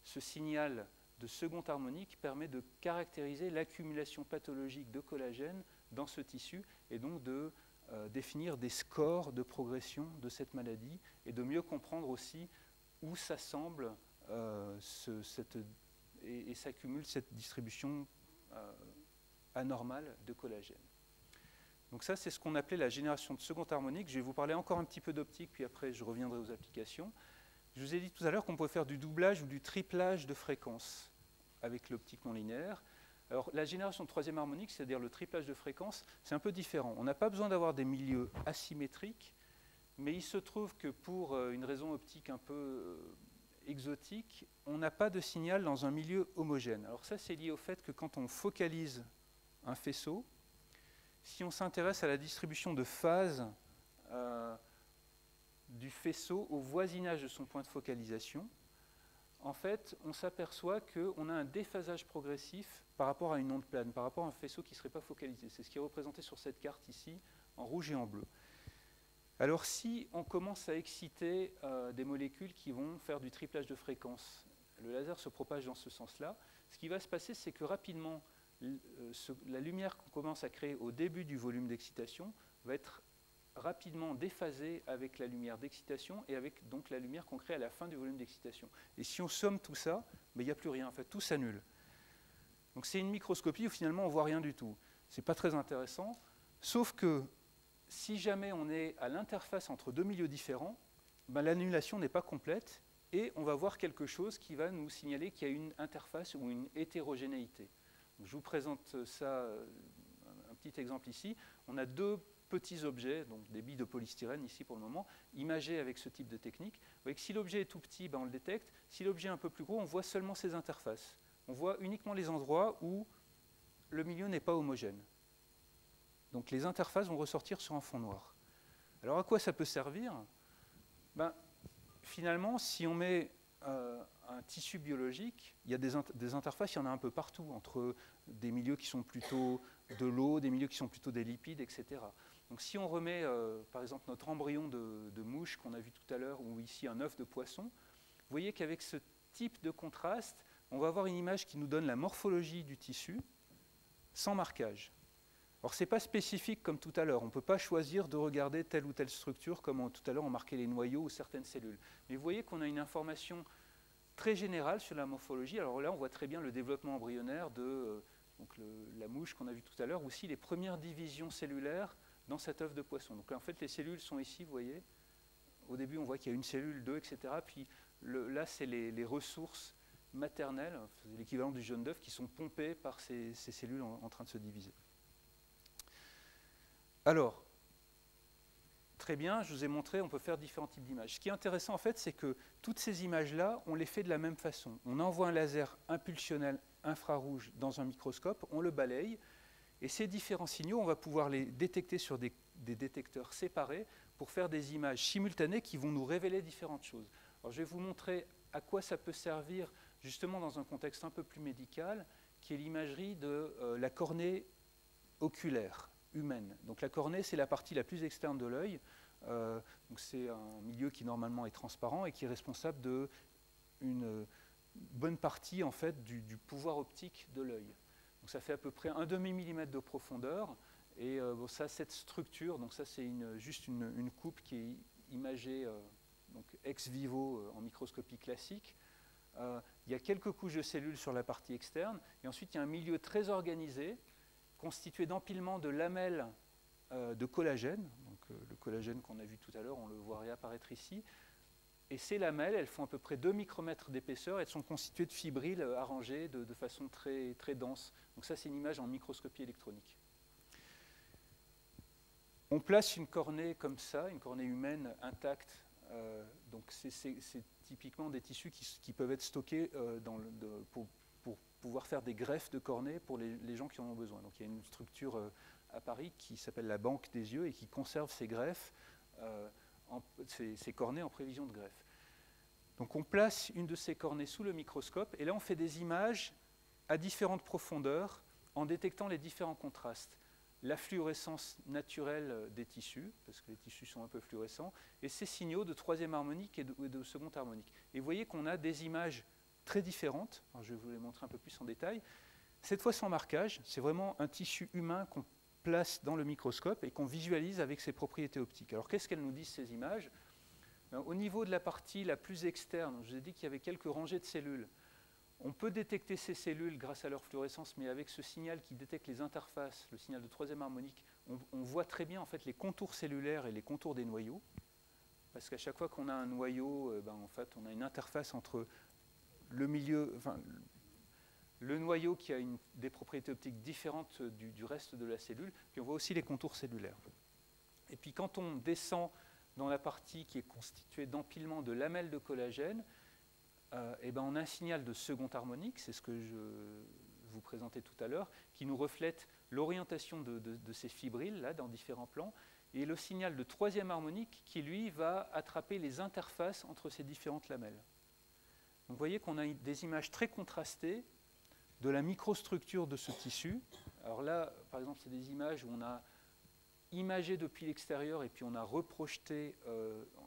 ce signal de seconde harmonique permet de caractériser l'accumulation pathologique de collagène dans ce tissu, et donc de définir des scores de progression de cette maladie, et de mieux comprendre aussi où s'assemble et s'accumule cette distribution anormale de collagène. Donc ça, c'est ce qu'on appelait la génération de seconde harmonique. Je vais vous parler encore un petit peu d'optique, puis après je reviendrai aux applications. Je vous ai dit tout à l'heure qu'on pouvait faire du doublage ou du triplage de fréquences avec l'optique non linéaire. Alors la génération de troisième harmonique, c'est-à-dire le triplage de fréquences, c'est un peu différent. On n'a pas besoin d'avoir des milieux asymétriques, mais il se trouve que pour une raison optique un peu exotique, on n'a pas de signal dans un milieu homogène. Alors ça, c'est lié au fait que quand on focalise un faisceau, si on s'intéresse à la distribution de phase du faisceau au voisinage de son point de focalisation, en fait, on s'aperçoit qu'on a un déphasage progressif par rapport à une onde plane, par rapport à un faisceau qui ne serait pas focalisé. C'est ce qui est représenté sur cette carte ici, en rouge et en bleu. Alors si on commence à exciter des molécules qui vont faire du triplage de fréquences, le laser se propage dans ce sens-là, ce qui va se passer, c'est que rapidement, la lumière qu'on commence à créer au début du volume d'excitation va être rapidement déphasée avec la lumière d'excitation et avec donc la lumière qu'on crée à la fin du volume d'excitation. Et si on somme tout ça, il n'y a plus rien, en fait, tout s'annule. Donc c'est une microscopie où finalement on ne voit rien du tout. Ce n'est pas très intéressant, sauf que si jamais on est à l'interface entre deux milieux différents, l'annulation n'est pas complète et on va voir quelque chose qui va nous signaler qu'il y a une interface ou une hétérogénéité. Donc, je vous présente ça, un petit exemple ici. On a deux petits objets, donc des billes de polystyrène ici pour le moment, imagés avec ce type de technique. Vous voyez que si l'objet est tout petit, on le détecte. Si l'objet est un peu plus gros, on voit seulement ces interfaces. On voit uniquement les endroits où le milieu n'est pas homogène. Donc les interfaces vont ressortir sur un fond noir. Alors à quoi ça peut servir? Finalement, si on met un tissu biologique, il y a des interfaces, il y en a un peu partout, entre des milieux qui sont plutôt de l'eau, des milieux qui sont plutôt des lipides, etc. Donc si on remet, par exemple, notre embryon de mouche qu'on a vu tout à l'heure, ou ici un œuf de poisson, vous voyez qu'avec ce type de contraste, on va avoir une image qui nous donne la morphologie du tissu sans marquage. Alors, ce n'est pas spécifique comme tout à l'heure. On ne peut pas choisir de regarder telle ou telle structure comme tout à l'heure on marquait les noyaux ou certaines cellules. Mais vous voyez qu'on a une information très générale sur la morphologie. Alors là, on voit très bien le développement embryonnaire de donc la mouche qu'on a vue tout à l'heure, aussi les premières divisions cellulaires dans cet œuf de poisson. Donc là, en fait, les cellules sont ici, vous voyez. Au début, on voit qu'il y a une cellule, deux, etc. Puis là, c'est les ressources maternelles, l'équivalent du jaune d'œuf, qui sont pompées par ces cellules en train de se diviser. Alors, très bien, je vous ai montré, on peut faire différents types d'images. Ce qui est intéressant, en fait, c'est que toutes ces images-là, on les fait de la même façon. On envoie un laser impulsionnel infrarouge dans un microscope, on le balaye, et ces différents signaux, on va pouvoir les détecter sur des détecteurs séparés pour faire des images simultanées qui vont nous révéler différentes choses. Alors, je vais vous montrer à quoi ça peut servir, justement dans un contexte un peu plus médical, qui est l'imagerie de la cornée oculaire humaine. Donc la cornée, c'est la partie la plus externe de l'œil. C'est un milieu qui normalement est transparent et qui est responsable d'une bonne partie en fait, du pouvoir optique de l'œil. Donc ça fait à peu près 1/2 millimètre de profondeur. Et ça, cette structure, donc ça c'est juste une coupe qui est imagée donc ex vivo en microscopie classique. Il y a quelques couches de cellules sur la partie externe, et ensuite il y a un milieu très organisé, constitué d'empilements de lamelles de collagène. Donc, le collagène qu'on a vu tout à l'heure, on le voit réapparaître ici. Et ces lamelles, elles font à peu près 2 micromètres d'épaisseur, elles sont constituées de fibrilles arrangées de façon très, très dense. Donc ça, c'est une image en microscopie électronique. On place une cornée comme ça, une cornée humaine intacte. Donc c'est typiquement des tissus qui peuvent être stockés pour pouvoir faire des greffes de cornée pour les gens qui en ont besoin. Donc il y a une structure à Paris qui s'appelle la Banque des yeux et qui conserve ces greffes, ces cornées en prévision de greffe. Donc on place une de ces cornées sous le microscope et là on fait des images à différentes profondeurs en détectant les différents contrastes. La fluorescence naturelle des tissus, parce que les tissus sont un peu fluorescents, et ces signaux de troisième harmonique et de seconde harmonique. Et vous voyez qu'on a des images très différentes. Alors je vais vous les montrer un peu plus en détail. Cette fois sans marquage, c'est vraiment un tissu humain qu'on place dans le microscope et qu'on visualise avec ses propriétés optiques. Alors qu'est-ce qu'elles nous disent ces images? Au niveau de la partie la plus externe, je vous ai dit qu'il y avait quelques rangées de cellules. On peut détecter ces cellules grâce à leur fluorescence, mais avec ce signal qui détecte les interfaces, le signal de troisième harmonique, on voit très bien en fait, les contours cellulaires et les contours des noyaux. Parce qu'à chaque fois qu'on a un noyau, en fait, on a une interface entre le milieu, le noyau qui a des propriétés optiques différentes du reste de la cellule, puis on voit aussi les contours cellulaires. Et puis quand on descend dans la partie qui est constituée d'empilements de lamelles de collagène, on a un signal de seconde harmonique, c'est ce que je vous présentais tout à l'heure, qui nous reflète l'orientation de ces fibrilles là, dans différents plans, et le signal de troisième harmonique qui, lui, va attraper les interfaces entre ces différentes lamelles. Donc vous voyez qu'on a des images très contrastées de la microstructure de ce tissu. Alors là, par exemple, c'est des images où on a imagé depuis l'extérieur et puis on a reprojeté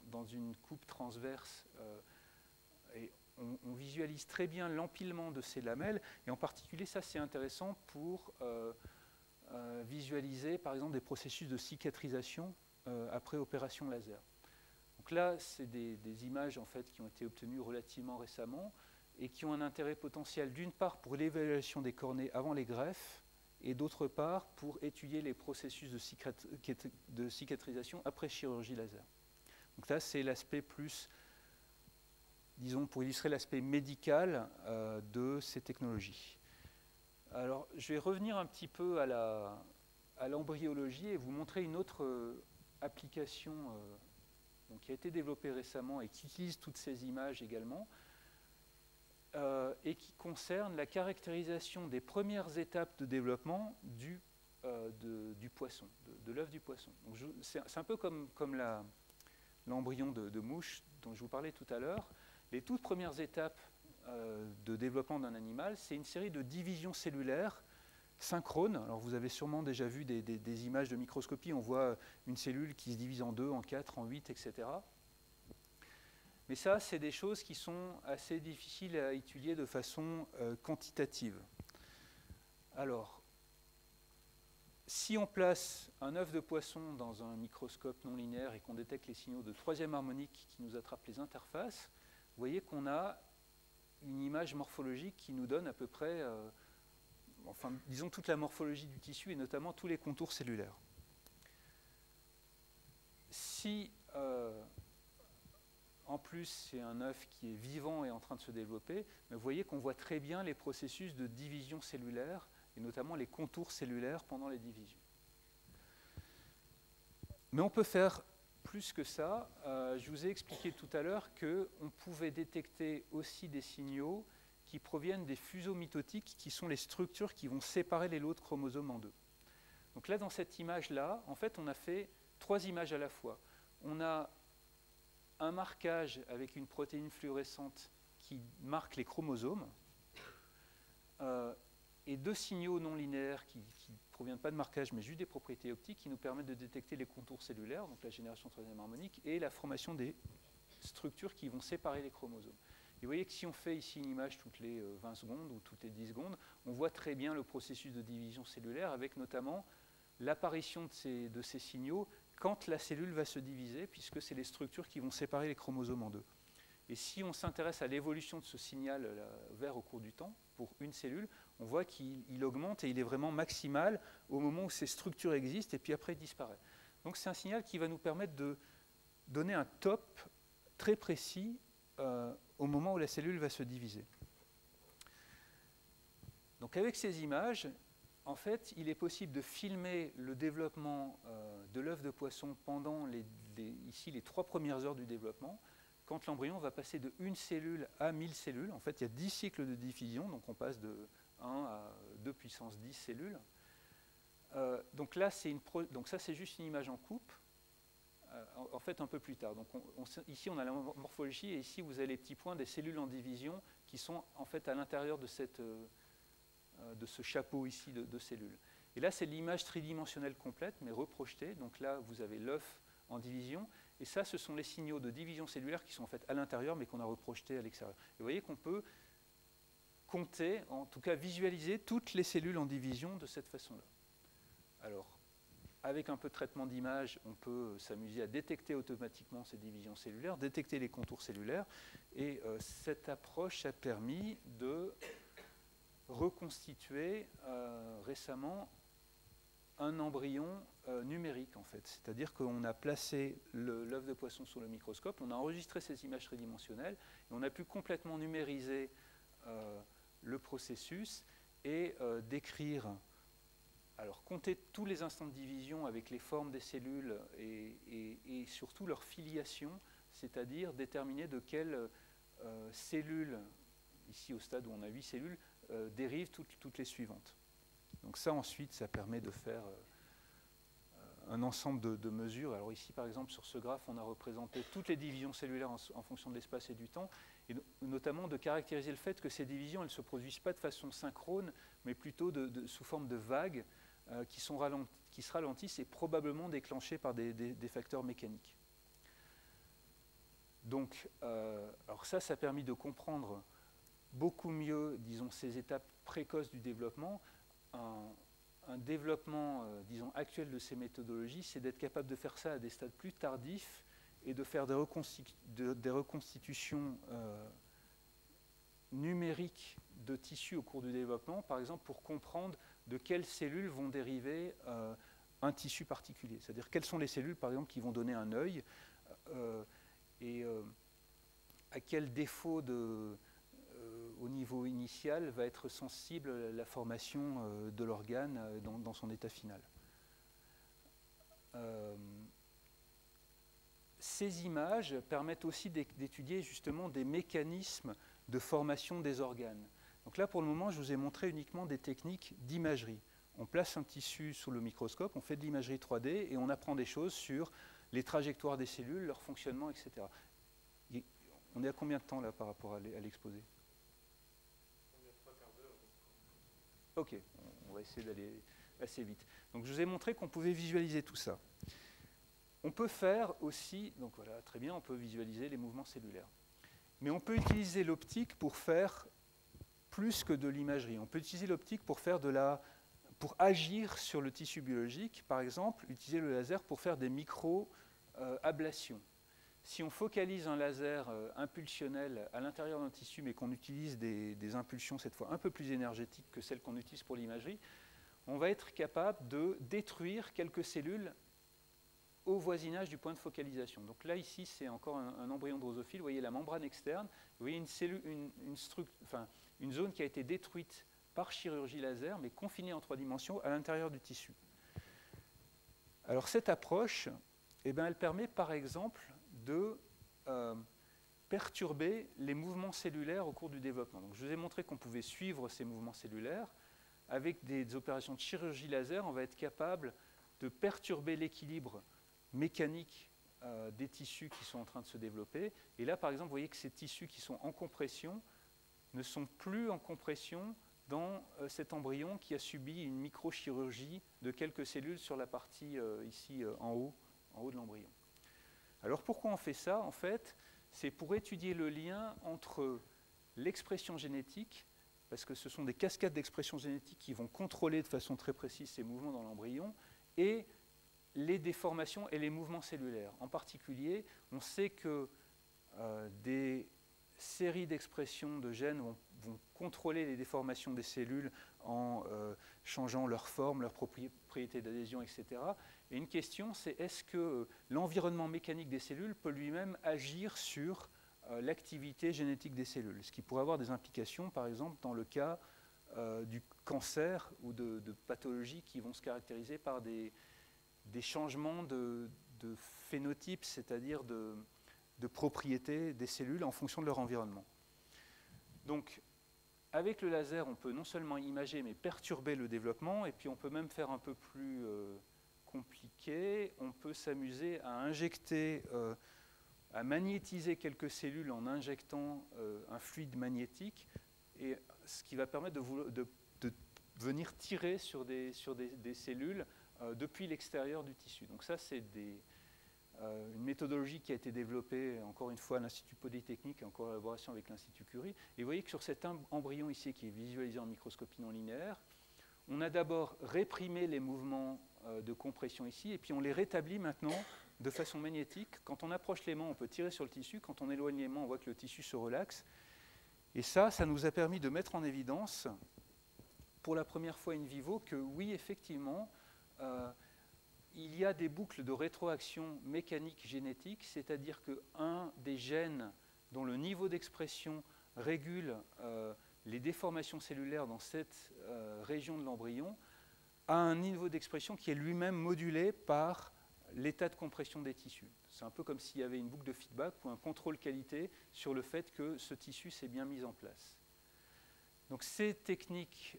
dans une coupe transverse et on visualise très bien l'empilement de ces lamelles, et en particulier, ça c'est intéressant pour visualiser par exemple des processus de cicatrisation après opération laser. Donc là, c'est des images en fait, qui ont été obtenues relativement récemment et qui ont un intérêt potentiel d'une part pour l'évaluation des cornées avant les greffes et d'autre part pour étudier les processus de cicatrisation après chirurgie laser. Donc là, c'est l'aspect plus, disons, pour illustrer l'aspect médical de ces technologies. Alors, je vais revenir un petit peu à l'embryologie et vous montrer une autre application qui a été développée récemment et qui utilise toutes ces images également et qui concerne la caractérisation des premières étapes de développement du poisson, de l'œuf du poisson. C'est un peu comme l'embryon de mouche dont je vous parlais tout à l'heure. Les toutes premières étapes de développement d'un animal, c'est une série de divisions cellulaires synchrones. Alors vous avez sûrement déjà vu des images de microscopie, on voit une cellule qui se divise en 2, en 4, en 8, etc. Mais ça, c'est des choses qui sont assez difficiles à étudier de façon quantitative. Alors, si on place un œuf de poisson dans un microscope non linéaire et qu'on détecte les signaux de troisième harmonique qui nous attrapent les interfaces, vous voyez qu'on a une image morphologique qui nous donne à peu près enfin, disons toute la morphologie du tissu et notamment tous les contours cellulaires. Si en plus c'est un œuf qui est vivant et en train de se développer, vous voyez qu'on voit très bien les processus de division cellulaire et notamment les contours cellulaires pendant les divisions. Mais on peut faire plus que ça. Je vous ai expliqué tout à l'heure qu'on pouvait détecter aussi des signaux qui proviennent des fuseaux mitotiques, qui sont les structures qui vont séparer les lots de chromosomes en deux. Donc là, dans cette image-là, en fait, on a fait 3 images à la fois. On a un marquage avec une protéine fluorescente qui marque les chromosomes, et 2 signaux non linéaires qui ne proviennent pas de marquage, mais juste des propriétés optiques qui nous permettent de détecter les contours cellulaires, donc la génération 3e harmonique, et la formation des structures qui vont séparer les chromosomes. Et vous voyez que si on fait ici une image toutes les 20 secondes ou toutes les 10 secondes, on voit très bien le processus de division cellulaire avec notamment l'apparition de ces signaux quand la cellule va se diviser, puisque c'est les structures qui vont séparer les chromosomes en deux. Et si on s'intéresse à l'évolution de ce signal vert au cours du temps, pour une cellule, on voit qu'il augmente et il est vraiment maximal au moment où ces structures existent et puis après il disparaît. Donc c'est un signal qui va nous permettre de donner un top très précis au moment où la cellule va se diviser. Donc avec ces images, en fait, il est possible de filmer le développement de l'œuf de poisson pendant ici les 3 premières heures du développement, quand l'embryon va passer de 1 cellule à 1000 cellules. En fait, il y a 10 cycles de diffusion, donc on passe de 1 à 2 puissance 10 cellules. Donc là, donc ça, c'est juste une image en coupe, en fait un peu plus tard. Donc ici, on a la morphologie, et ici, vous avez les petits points des cellules en division qui sont en fait à l'intérieur de ce chapeau ici de cellules. Et là, c'est l'image tridimensionnelle complète, mais reprojetée. Donc là, vous avez l'œuf en division, et ça, ce sont les signaux de division cellulaire qui sont en fait à l'intérieur, mais qu'on a reprojetés à l'extérieur. Et vous voyez qu'on peut compter, en tout cas visualiser toutes les cellules en division de cette façon-là. Alors, avec un peu de traitement d'image, on peut s'amuser à détecter automatiquement ces divisions cellulaires, détecter les contours cellulaires, et cette approche a permis de reconstituer récemment un embryon numérique, en fait. C'est-à-dire qu'on a placé l'œuf de poisson sous le microscope, on a enregistré ces images tridimensionnelles, et on a pu complètement numériser le processus et décrire, alors compter tous les instants de division avec les formes des cellules et surtout leur filiation, c'est-à-dire déterminer de quelles cellules, ici au stade où on a 8 cellules, dérivent toutes les suivantes. Donc ça, ensuite, ça permet de faire un ensemble de mesures. Alors ici, par exemple, sur ce graphe, on a représenté toutes les divisions cellulaires en fonction de l'espace et du temps, et notamment de caractériser le fait que ces divisions, elles ne se produisent pas de façon synchrone, mais plutôt sous forme de vagues qui se ralentissent et probablement déclenchées par des facteurs mécaniques. Donc, alors ça a permis de comprendre beaucoup mieux, disons, ces étapes précoces du développement. Un développement, disons, actuel de ces méthodologies, c'est d'être capable de faire ça à des stades plus tardifs et de faire des reconstitutions numériques de tissus au cours du développement, par exemple pour comprendre de quelles cellules vont dériver un tissu particulier. C'est-à-dire quelles sont les cellules, par exemple, qui vont donner un œil et à quel défaut au niveau initial va être sensible à la formation de l'organe dans son état final. Ces images permettent aussi d'étudier justement des mécanismes de formation des organes. Donc là, pour le moment, je vous ai montré uniquement des techniques d'imagerie. On place un tissu sous le microscope, on fait de l'imagerie 3D et on apprend des choses sur les trajectoires des cellules, leur fonctionnement, etc. Et on est à combien de temps là par rapport à l'exposé ? Ok, on va essayer d'aller assez vite. Donc je vous ai montré qu'on pouvait visualiser tout ça. On peut faire aussi, donc voilà, très bien, on peut visualiser les mouvements cellulaires. Mais on peut utiliser l'optique pour faire plus que de l'imagerie. On peut utiliser l'optique pour agir sur le tissu biologique, par exemple, utiliser le laser pour faire des micro-ablations. si on focalise un laser impulsionnel à l'intérieur d'un tissu, mais qu'on utilise des impulsions cette fois un peu plus énergétiques que celles qu'on utilise pour l'imagerie, on va être capable de détruire quelques cellules au voisinage du point de focalisation. Donc là, ici, c'est encore un embryon drosophile. Vous voyez la membrane externe. Vous voyez une zone qui a été détruite par chirurgie laser, mais confinée en 3 dimensions à l'intérieur du tissu. Alors cette approche, eh bien, elle permet par exemple de perturber les mouvements cellulaires au cours du développement. Donc, je vous ai montré qu'on pouvait suivre ces mouvements cellulaires. Avec des opérations de chirurgie laser, on va être capable de perturber l'équilibre mécanique des tissus qui sont en train de se développer. Et là, par exemple, vous voyez que ces tissus qui sont en compression ne sont plus en compression dans cet embryon qui a subi une microchirurgie de quelques cellules sur la partie ici en haut de l'embryon. Alors pourquoi on fait ça? En fait, c'est pour étudier le lien entre l'expression génétique, parce que ce sont des cascades d'expression génétique qui vont contrôler de façon très précise ces mouvements dans l'embryon, et les déformations et les mouvements cellulaires. En particulier, on sait que des séries d'expressions de gènes vont contrôler les déformations des cellules en changeant leur forme, leurs propriétés d'adhésion, etc. Et une question, c'est est-ce que l'environnement mécanique des cellules peut lui-même agir sur l'activité génétique des cellules, ce qui pourrait avoir des implications, par exemple, dans le cas du cancer ou de pathologies qui vont se caractériser par des changements de phénotype, c'est-à-dire de propriétés des cellules en fonction de leur environnement. Donc, avec le laser, on peut non seulement imager, mais perturber le développement, et puis on peut même faire un peu plus compliqué, on peut s'amuser à injecter, à magnétiser quelques cellules en injectant un fluide magnétique, et ce qui va permettre de venir tirer sur des cellules depuis l'extérieur du tissu. Donc ça, c'est une méthodologie qui a été développée, encore une fois, à l'Institut Polytechnique en collaboration avec l'Institut Curie. Et vous voyez que sur cet embryon ici, qui est visualisé en microscopie non linéaire, on a d'abord réprimé les mouvements de compression ici, et puis on les rétablit maintenant de façon magnétique. Quand on approche l'aimant, on peut tirer sur le tissu. Quand on éloigne l'aimant, on voit que le tissu se relaxe. Et ça nous a permis de mettre en évidence, pour la première fois in vivo, que oui, effectivement, il y a des boucles de rétroaction mécanique génétique, c'est-à-dire qu'un des gènes dont le niveau d'expression régule les déformations cellulaires dans cette région de l'embryon a un niveau d'expression qui est lui-même modulé par l'état de compression des tissus. C'est un peu comme s'il y avait une boucle de feedback ou un contrôle qualité sur le fait que ce tissu s'est bien mis en place. Donc ces techniques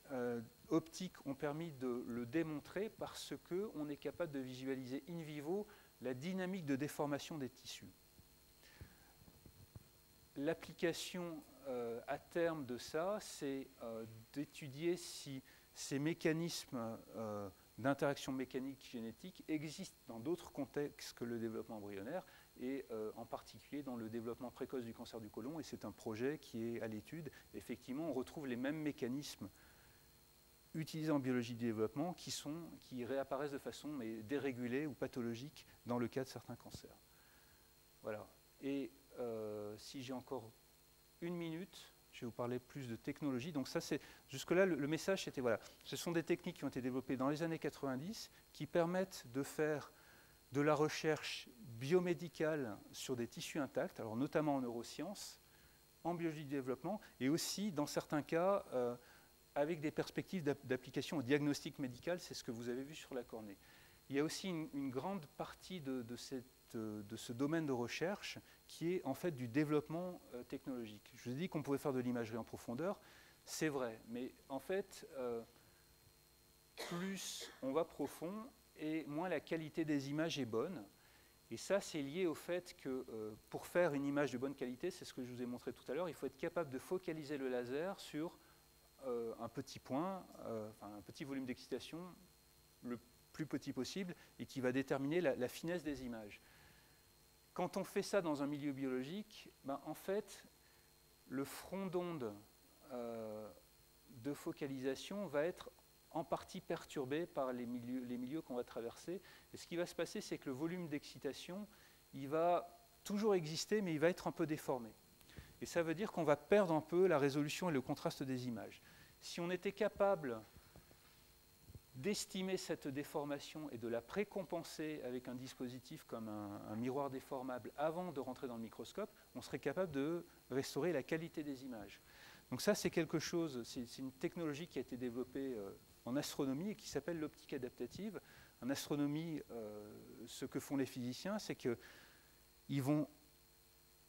optiques ont permis de le démontrer parce qu'on est capable de visualiser in vivo la dynamique de déformation des tissus. L'application à terme de ça, c'est d'étudier si ces mécanismes d'interaction mécanique génétique existent dans d'autres contextes que le développement embryonnaire, et en particulier dans le développement précoce du cancer du côlon, et c'est un projet qui est à l'étude. Effectivement, on retrouve les mêmes mécanismes utilisés en biologie du développement qui réapparaissent de façon dérégulée ou pathologique dans le cas de certains cancers. Voilà. Et si j'ai encore 1 minute, je vais vous parler plus de technologie. Donc ça, jusque-là, le message, c'était voilà, ce sont des techniques qui ont été développées dans les années 90 qui permettent de faire de la recherche biomédicale sur des tissus intacts, alors notamment en neurosciences, en biologie du développement, et aussi, dans certains cas, avec des perspectives d'application au diagnostic médical, c'est ce que vous avez vu sur la cornée. Il y a aussi une grande partie de ce domaine de recherche qui est en fait du développement technologique. Je vous ai dit qu'on pouvait faire de l'imagerie en profondeur, c'est vrai, mais en fait, plus on va profond et moins la qualité des images est bonne. Et ça, c'est lié au fait que pour faire une image de bonne qualité, c'est ce que je vous ai montré tout à l'heure, il faut être capable de focaliser le laser sur un petit point, un petit volume d'excitation, le plus petit possible, et qui va déterminer la finesse des images. Quand on fait ça dans un milieu biologique, en fait, le front d'onde de focalisation va être en partie perturbé par les milieux qu'on va traverser. Et ce qui va se passer, c'est que le volume d'excitation, il va toujours exister, mais il va être un peu déformé. Et ça veut dire qu'on va perdre un peu la résolution et le contraste des images. Si on était capable d'estimer cette déformation et de la précompenser avec un dispositif comme un miroir déformable avant de rentrer dans le microscope, on serait capable de restaurer la qualité des images. Donc ça, c'est quelque chose, c'est une technologie qui a été développée en astronomie et qui s'appelle l'optique adaptative. En astronomie, ce que font les physiciens, c'est qu'ils vont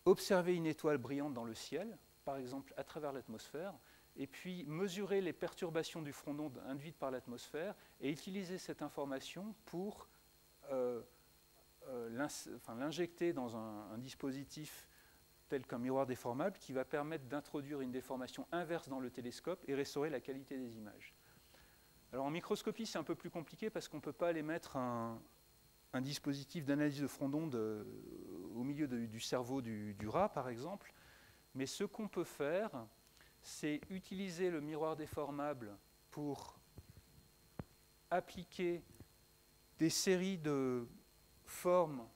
observer une étoile brillante dans le ciel, par exemple à travers l'atmosphère, et puis mesurer les perturbations du front d'onde induites par l'atmosphère et utiliser cette information pour l'injecter dans un dispositif tel qu'un miroir déformable qui va permettre d'introduire une déformation inverse dans le télescope et restaurer la qualité des images. Alors en microscopie, c'est un peu plus compliqué parce qu'on ne peut pas aller mettre un dispositif d'analyse de front d'onde au milieu du cerveau du rat, par exemple. Mais ce qu'on peut faire, c'est utiliser le miroir déformable pour appliquer des séries de formes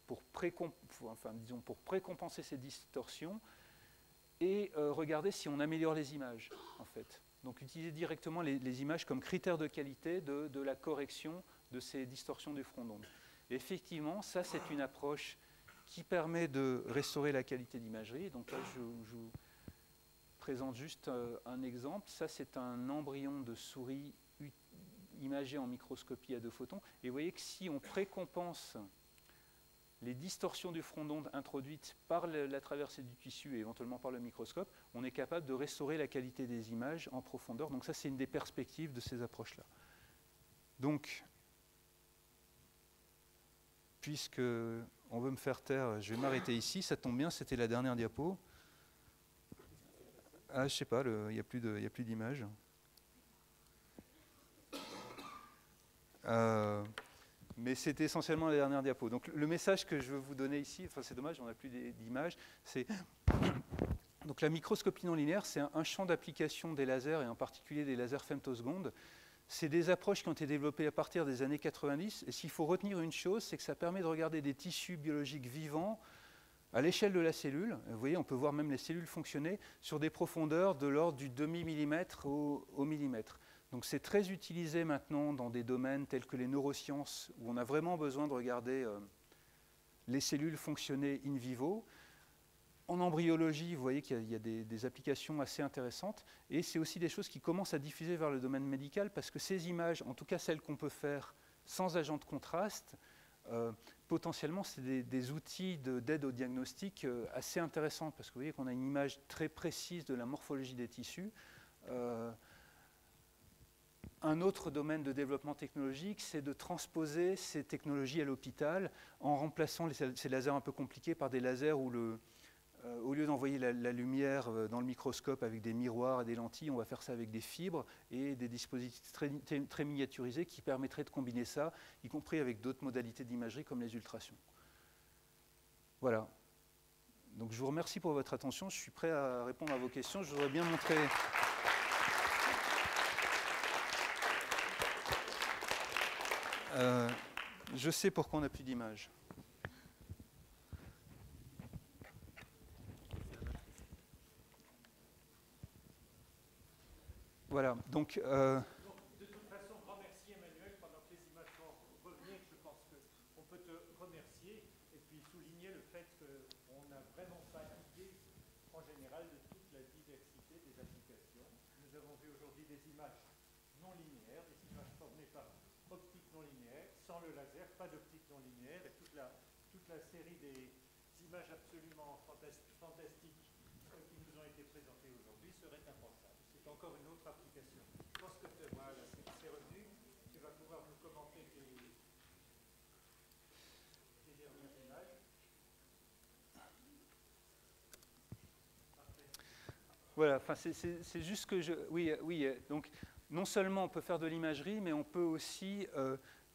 pour précompenser ces distorsions et regarder si on améliore les images, en fait. Donc utiliser directement les images comme critère de qualité de la correction de ces distorsions du front d'onde. Effectivement, ça c'est une approche qui permet de restaurer la qualité d'imagerie. Donc là, je vous présente juste un exemple. Ça, c'est un embryon de souris imagé en microscopie à 2 photons. Et vous voyez que si on précompense les distorsions du front d'onde introduites par la traversée du tissu et éventuellement par le microscope, on est capable de restaurer la qualité des images en profondeur. Donc ça, c'est une des perspectives de ces approches-là. Donc, puisque on veut me faire taire, je vais m'arrêter ici. Ça tombe bien, c'était la dernière diapo. Ah, je sais pas, il n'y a plus d'images. Mais c'était essentiellement la dernière diapo. Donc le message que je veux vous donner ici, enfin c'est dommage, on n'a plus d'images, c'est donc la microscopie non linéaire, c'est un champ d'application des lasers et en particulier des lasers femtosecondes. C'est des approches qui ont été développées à partir des années 90. Et s'il faut retenir une chose, c'est que ça permet de regarder des tissus biologiques vivants à l'échelle de la cellule. Vous voyez, on peut voir même les cellules fonctionner sur des profondeurs de l'ordre du demi-millimètre au millimètre. Donc c'est très utilisé maintenant dans des domaines tels que les neurosciences, où on a vraiment besoin de regarder les cellules fonctionner in vivo. En embryologie, vous voyez qu'il y a des applications assez intéressantes, et c'est aussi des choses qui commencent à diffuser vers le domaine médical, parce que ces images, en tout cas celles qu'on peut faire sans agent de contraste, potentiellement c'est des outils d'aide au diagnostic assez intéressants, parce que vous voyez qu'on a une image très précise de la morphologie des tissus. Un autre domaine de développement technologique, c'est de transposer ces technologies à l'hôpital en remplaçant ces lasers un peu compliqués par des lasers où au lieu d'envoyer la lumière dans le microscope avec des miroirs et des lentilles, on va faire ça avec des fibres et des dispositifs très miniaturisés qui permettraient de combiner ça, y compris avec d'autres modalités d'imagerie comme les ultrasons. Voilà. Donc je vous remercie pour votre attention. Je suis prêt à répondre à vos questions. Je voudrais bien montrer... je sais pourquoi on n'a plus d'images. Voilà, donc...
De toute façon, grand merci Emmanuel, pendant que les images vont revenir, je pense qu'on peut te remercier et puis souligner le fait qu'on n'a vraiment pas idée en général de toute la diversité des applications. Nous avons vu aujourd'hui des images non linéaires, des images formées par optique non linéaire, sans le laser, pas d'optique non linéaire, et toute la série des images absolument fantastiques qui nous ont été présentées aujourd'hui serait impensable. C'est encore une autre application. Je pense que voilà, c'est revenu. Tu vas pouvoir nous commenter les dernières images. Parfait.
Voilà, enfin, c'est juste que je... Oui, donc non seulement on peut faire de l'imagerie, mais on peut aussi,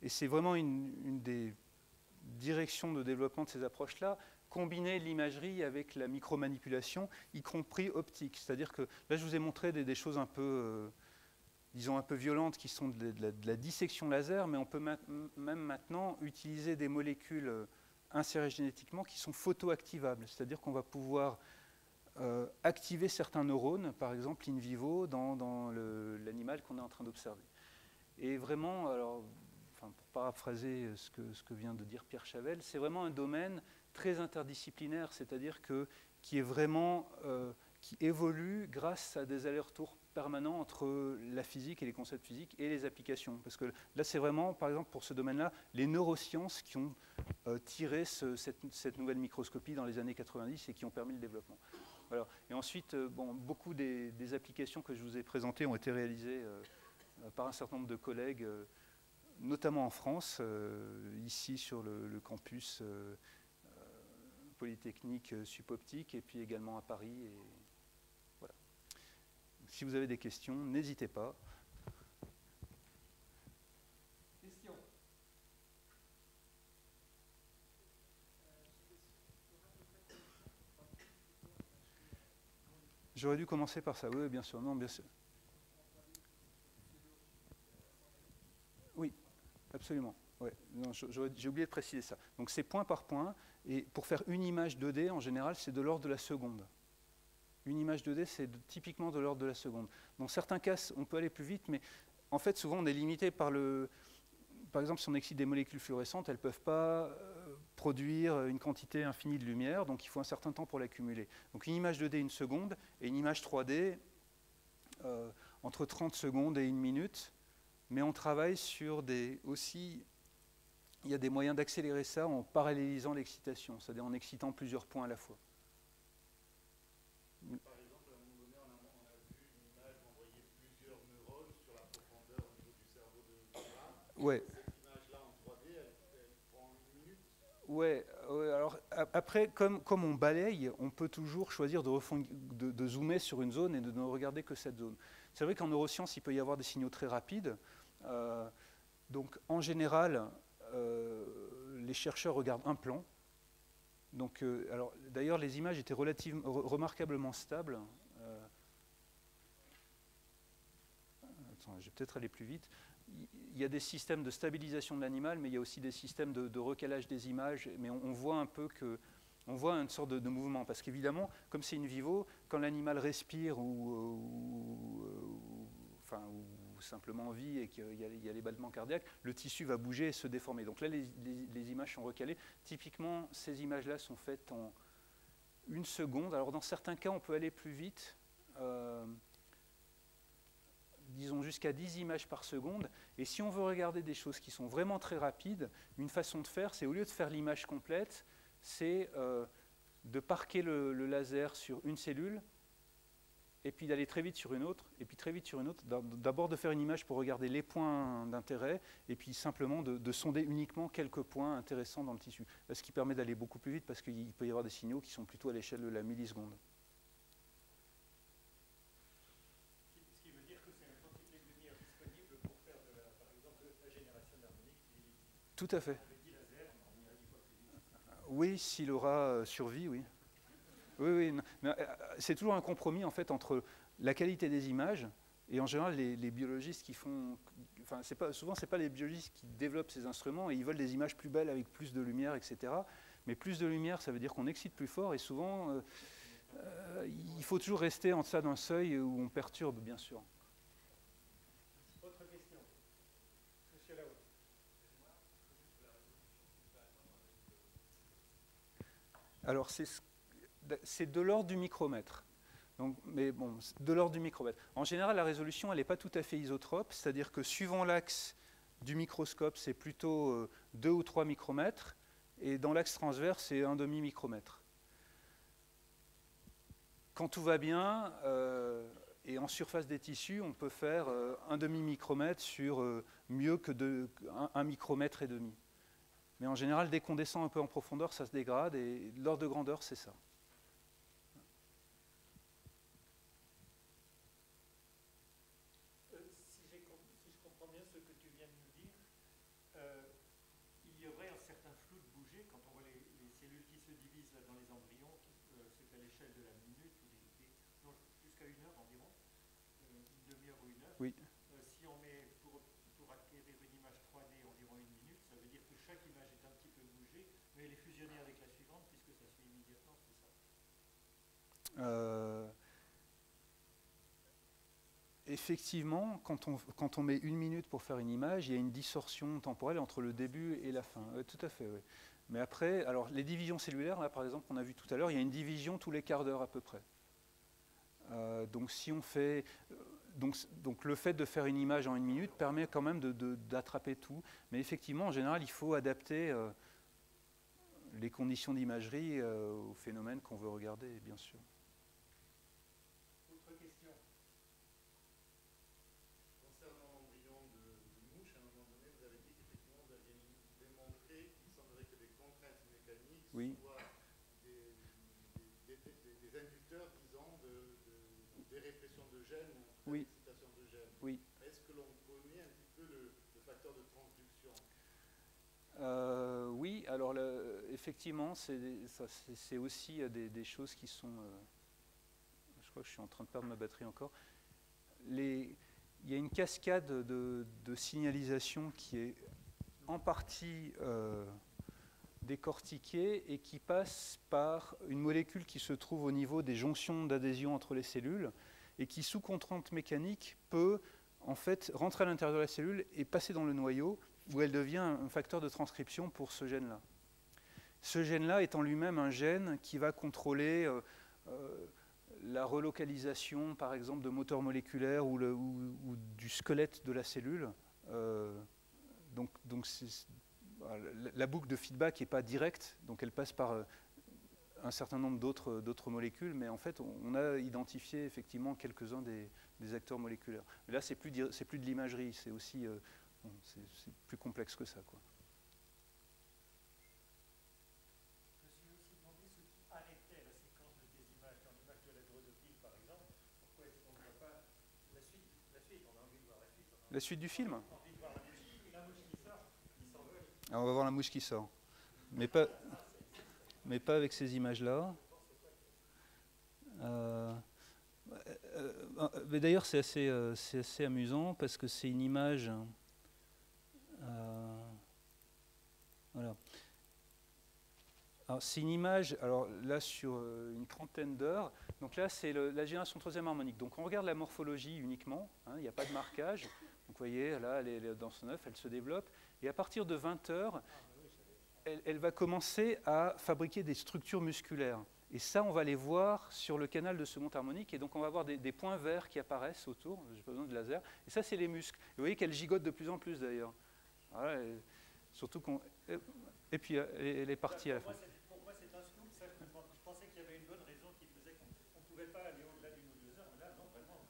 et c'est vraiment une des directions de développement de ces approches-là, combiner l'imagerie avec la micromanipulation, y compris optique. C'est-à-dire que là, je vous ai montré des choses un peu, disons, un peu violentes qui sont de la dissection laser, mais on peut même maintenant utiliser des molécules insérés génétiquement qui sont photoactivables, c'est-à-dire qu'on va pouvoir activer certains neurones, par exemple in vivo, dans l'animal qu'on est en train d'observer. Et vraiment, alors, pour paraphraser ce que vient de dire Pierre Chavel, c'est vraiment un domaine très interdisciplinaire, c'est-à-dire qui est vraiment, qui évolue grâce à des allers-retours permanents entre la physique et les concepts physiques et les applications. Parce que là, c'est vraiment, par exemple, pour ce domaine-là, les neurosciences qui ont tiré cette nouvelle microscopie dans les années 90 et qui ont permis le développement. Voilà. Et ensuite, beaucoup des applications que je vous ai présentées ont été réalisées par un certain nombre de collègues, notamment en France, ici sur le campus Polytechnique Supoptique, et puis également à Paris. Et voilà. Si vous avez des questions, n'hésitez pas.
Question.
J'aurais dû commencer par ça, oui, bien sûr. Non, bien sûr. Oui, absolument. Ouais. J'ai oublié de préciser ça. Donc c'est point par point, et pour faire une image 2D, en général, c'est de l'ordre de la seconde. Une image 2D, c'est typiquement de l'ordre de la seconde. Dans certains cas, on peut aller plus vite, mais en fait, souvent, on est limité par le... Par exemple, si on excite des molécules fluorescentes, elles ne peuvent pas produire une quantité infinie de lumière, donc il faut un certain temps pour l'accumuler. Donc une image 2D, une seconde, et une image 3D, entre 30 secondes et 1 minute. Mais on travaille sur aussi, il y a des moyens d'accélérer ça en parallélisant l'excitation, c'est-à-dire en excitant plusieurs points à la fois.
Par exemple, à un moment donné, on a vu une image envoyer plusieurs neurones sur la profondeur au niveau du cerveau de l'homme.
Ouais.
Cette image-là en 3D, elle prend 1 minute.
Ouais, alors après, comme on balaye, on peut toujours choisir de zoomer sur une zone et de ne regarder que cette zone. C'est vrai qu'en neurosciences, il peut y avoir des signaux très rapides. Donc en général, les chercheurs regardent un plan. Donc, d'ailleurs, les images étaient remarquablement stables. Attends, je vais peut-être aller plus vite. Il y a des systèmes de stabilisation de l'animal, mais il y a aussi des systèmes de recalage des images. Mais on voit un peu on voit une sorte de mouvement. Parce qu'évidemment, comme c'est in vivo, quand l'animal respire ou simplement vit et qu'il y a les battements cardiaques, le tissu va bouger et se déformer. Donc là, les images sont recalées. Typiquement, ces images-là sont faites en 1 seconde. Alors dans certains cas, on peut aller plus vite. Disons jusqu'à 10 images par seconde. Et si on veut regarder des choses qui sont vraiment très rapides, une façon de faire, c'est au lieu de faire l'image complète, c'est de parquer le laser sur une cellule, et puis d'aller très vite sur une autre, et puis très vite sur une autre. D'abord de faire une image pour regarder les points d'intérêt, et puis simplement de sonder uniquement quelques points intéressants dans le tissu. Ce qui permet d'aller beaucoup plus vite, parce qu'il peut y avoir des signaux qui sont plutôt à l'échelle de la milliseconde.
Ce qui veut dire que c'est une quantité de lumière disponible pour faire, par exemple, la génération d'harmonique.
Tout à fait.
Avec 10 lasers, on ira 10 fois plus vite.
Oui, s'il aura survie, oui. Oui, c'est toujours un compromis en fait entre la qualité des images et en général les biologistes qui font, enfin souvent c'est pas les biologistes qui développent ces instruments et ils veulent des images plus belles avec plus de lumière, etc. Mais plus de lumière, ça veut dire qu'on excite plus fort et souvent il faut toujours rester en deçà d'un seuil où on perturbe, bien sûr.
Autre question. Monsieur Lahaut.
Alors c'est de l'ordre du micromètre. Donc, mais bon, de l'ordre du micromètre. En général, la résolution, elle n'est pas tout à fait isotrope, c'est-à-dire que suivant l'axe du microscope, c'est plutôt 2 ou 3 micromètres, et dans l'axe transverse, c'est 1,5 micromètre. Quand tout va bien, et en surface des tissus, on peut faire 1,5 micromètre sur mieux que 1,5 micromètre. Mais en général, dès qu'on descend un peu en profondeur, ça se dégrade, et l'ordre de grandeur, c'est ça.
Si je comprends bien ce que tu viens de nous dire, il y aurait un certain flou de bouger quand on voit les cellules qui se divisent là dans les embryons, c'est à l'échelle de la minute, ou jusqu'à 1 heure environ, une demi-heure ou 1 heure.
Oui.
Si on met pour acquérir une image 3D environ 1 minute, ça veut dire que chaque image est un petit peu bougée, mais vais les fusionner avec la suivante puisque ça suit immédiatement, c'est ça?
Effectivement, quand on met 1 minute pour faire une image, il y a une distorsion temporelle entre le début et la fin. Tout à fait, oui. Mais après, alors les divisions cellulaires, là par exemple, qu'on a vu tout à l'heure, il y a une division tous les quarts d'heure à peu près. Donc si on fait, donc le fait de faire une image en 1 minute permet quand même d'attraper tout. Mais effectivement, en général, il faut adapter les conditions d'imagerie au phénomène qu'on veut regarder, bien sûr.
Autre question?
Concernant l'embryon de mouche, à un moment donné, vous avez dit qu'effectivement vous aviez démontré qu'il semblerait que des contraintes mécaniques
Oui.
soient des inducteurs, disons, des répressions de gènes ou
Oui.
d'excitation de gènes.
Oui.
Est-ce que l'on connaît un petit peu le facteur de transduction?
Oui, alors effectivement, c'est aussi des choses qui sont... je crois que je suis en train de perdre ma batterie encore. Il y a une cascade de signalisation qui est en partie décortiquée et qui passe par une molécule qui se trouve au niveau des jonctions d'adhésion entre les cellules et qui, sous contrainte mécanique, peut en fait rentrer à l'intérieur de la cellule et passer dans le noyau où elle devient un facteur de transcription pour ce gène-là. Ce gène-là est en lui-même un gène qui va contrôler la relocalisation, par exemple, de moteurs moléculaires ou du squelette de la cellule. Donc la boucle de feedback n'est pas directe, donc elle passe par un certain nombre d'autres molécules, mais en fait, on a identifié effectivement quelques-uns des acteurs moléculaires. Mais là, c'est plus de l'imagerie, c'est aussi c'est plus complexe que ça, quoi.
Je me suis aussi demandé ce qui arrêtait la séquence de tes images. Quand l'image de la drosophile, par exemple, pourquoi est-ce qu'on ne voit pas la suite? On a envie de voir la suite.
La suite du film?
On a envie de voir la mouche qui sort, qui s'envole.
Alors on va voir la mouche qui sort. Mais pas avec ces images-là. Mais d'ailleurs, c'est assez amusant parce que c'est une image... voilà. C'est une image, alors là sur une trentaine d'heures, donc là c'est la génération de troisième harmonique. Donc on regarde la morphologie uniquement, hein, il n'y a pas de marquage. Donc vous voyez, là elle est dans son œuf, elle se développe, et à partir de 20 heures, elle va commencer à fabriquer des structures musculaires. Et ça, on va les voir sur le canal de second harmonique, et donc on va avoir des points verts qui apparaissent autour, j'ai pas besoin de laser, et ça c'est les muscles. Et vous voyez qu'elle gigote de plus en plus d'ailleurs. Voilà, surtout qu'on... Et puis elle est partie à la fin.
Pour moi, c'est un scoop. Ça, je pensais qu'il y avait une bonne raison qui faisait qu'on ne pouvait pas aller au-delà d'une ou 2 heures. Mais là, non, vraiment,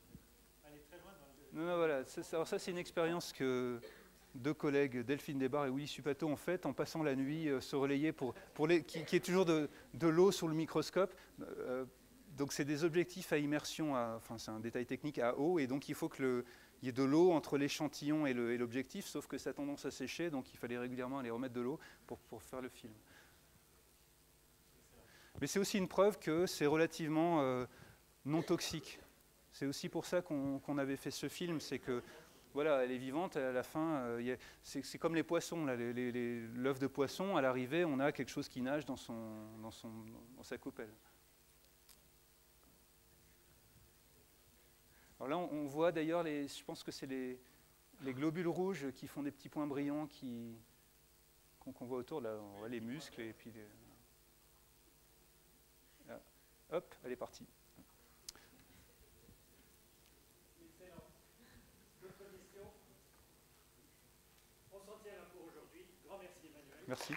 aller très loin dans le...
Non, voilà. Alors ça, c'est une expérience que 2 collègues, Delphine Desbarres et Willy Supato, ont faite en passant la nuit se relayer qui est toujours de l'eau sous le microscope. Donc c'est des objectifs à immersion, enfin c'est un détail technique, à eau, et donc il faut qu'il y ait de l'eau entre l'échantillon et l'objectif, sauf que ça a tendance à sécher, donc il fallait régulièrement aller remettre de l'eau pour faire le film. Mais c'est aussi une preuve que c'est relativement non toxique. C'est aussi pour ça qu'on avait fait ce film, c'est que voilà, elle est vivante, à la fin, c'est comme les poissons, l'œuf de poisson, à l'arrivée, on a quelque chose qui nage dans sa coupelle. Alors là, on voit d'ailleurs, je pense que c'est les globules rouges qui font des petits points brillants qu'on voit autour, là, on voit les muscles, et puis là, hop, elle est partie.
Excellent. D'autres questions? On s'en tient là pour aujourd'hui. Grand merci, Emmanuel.
Merci.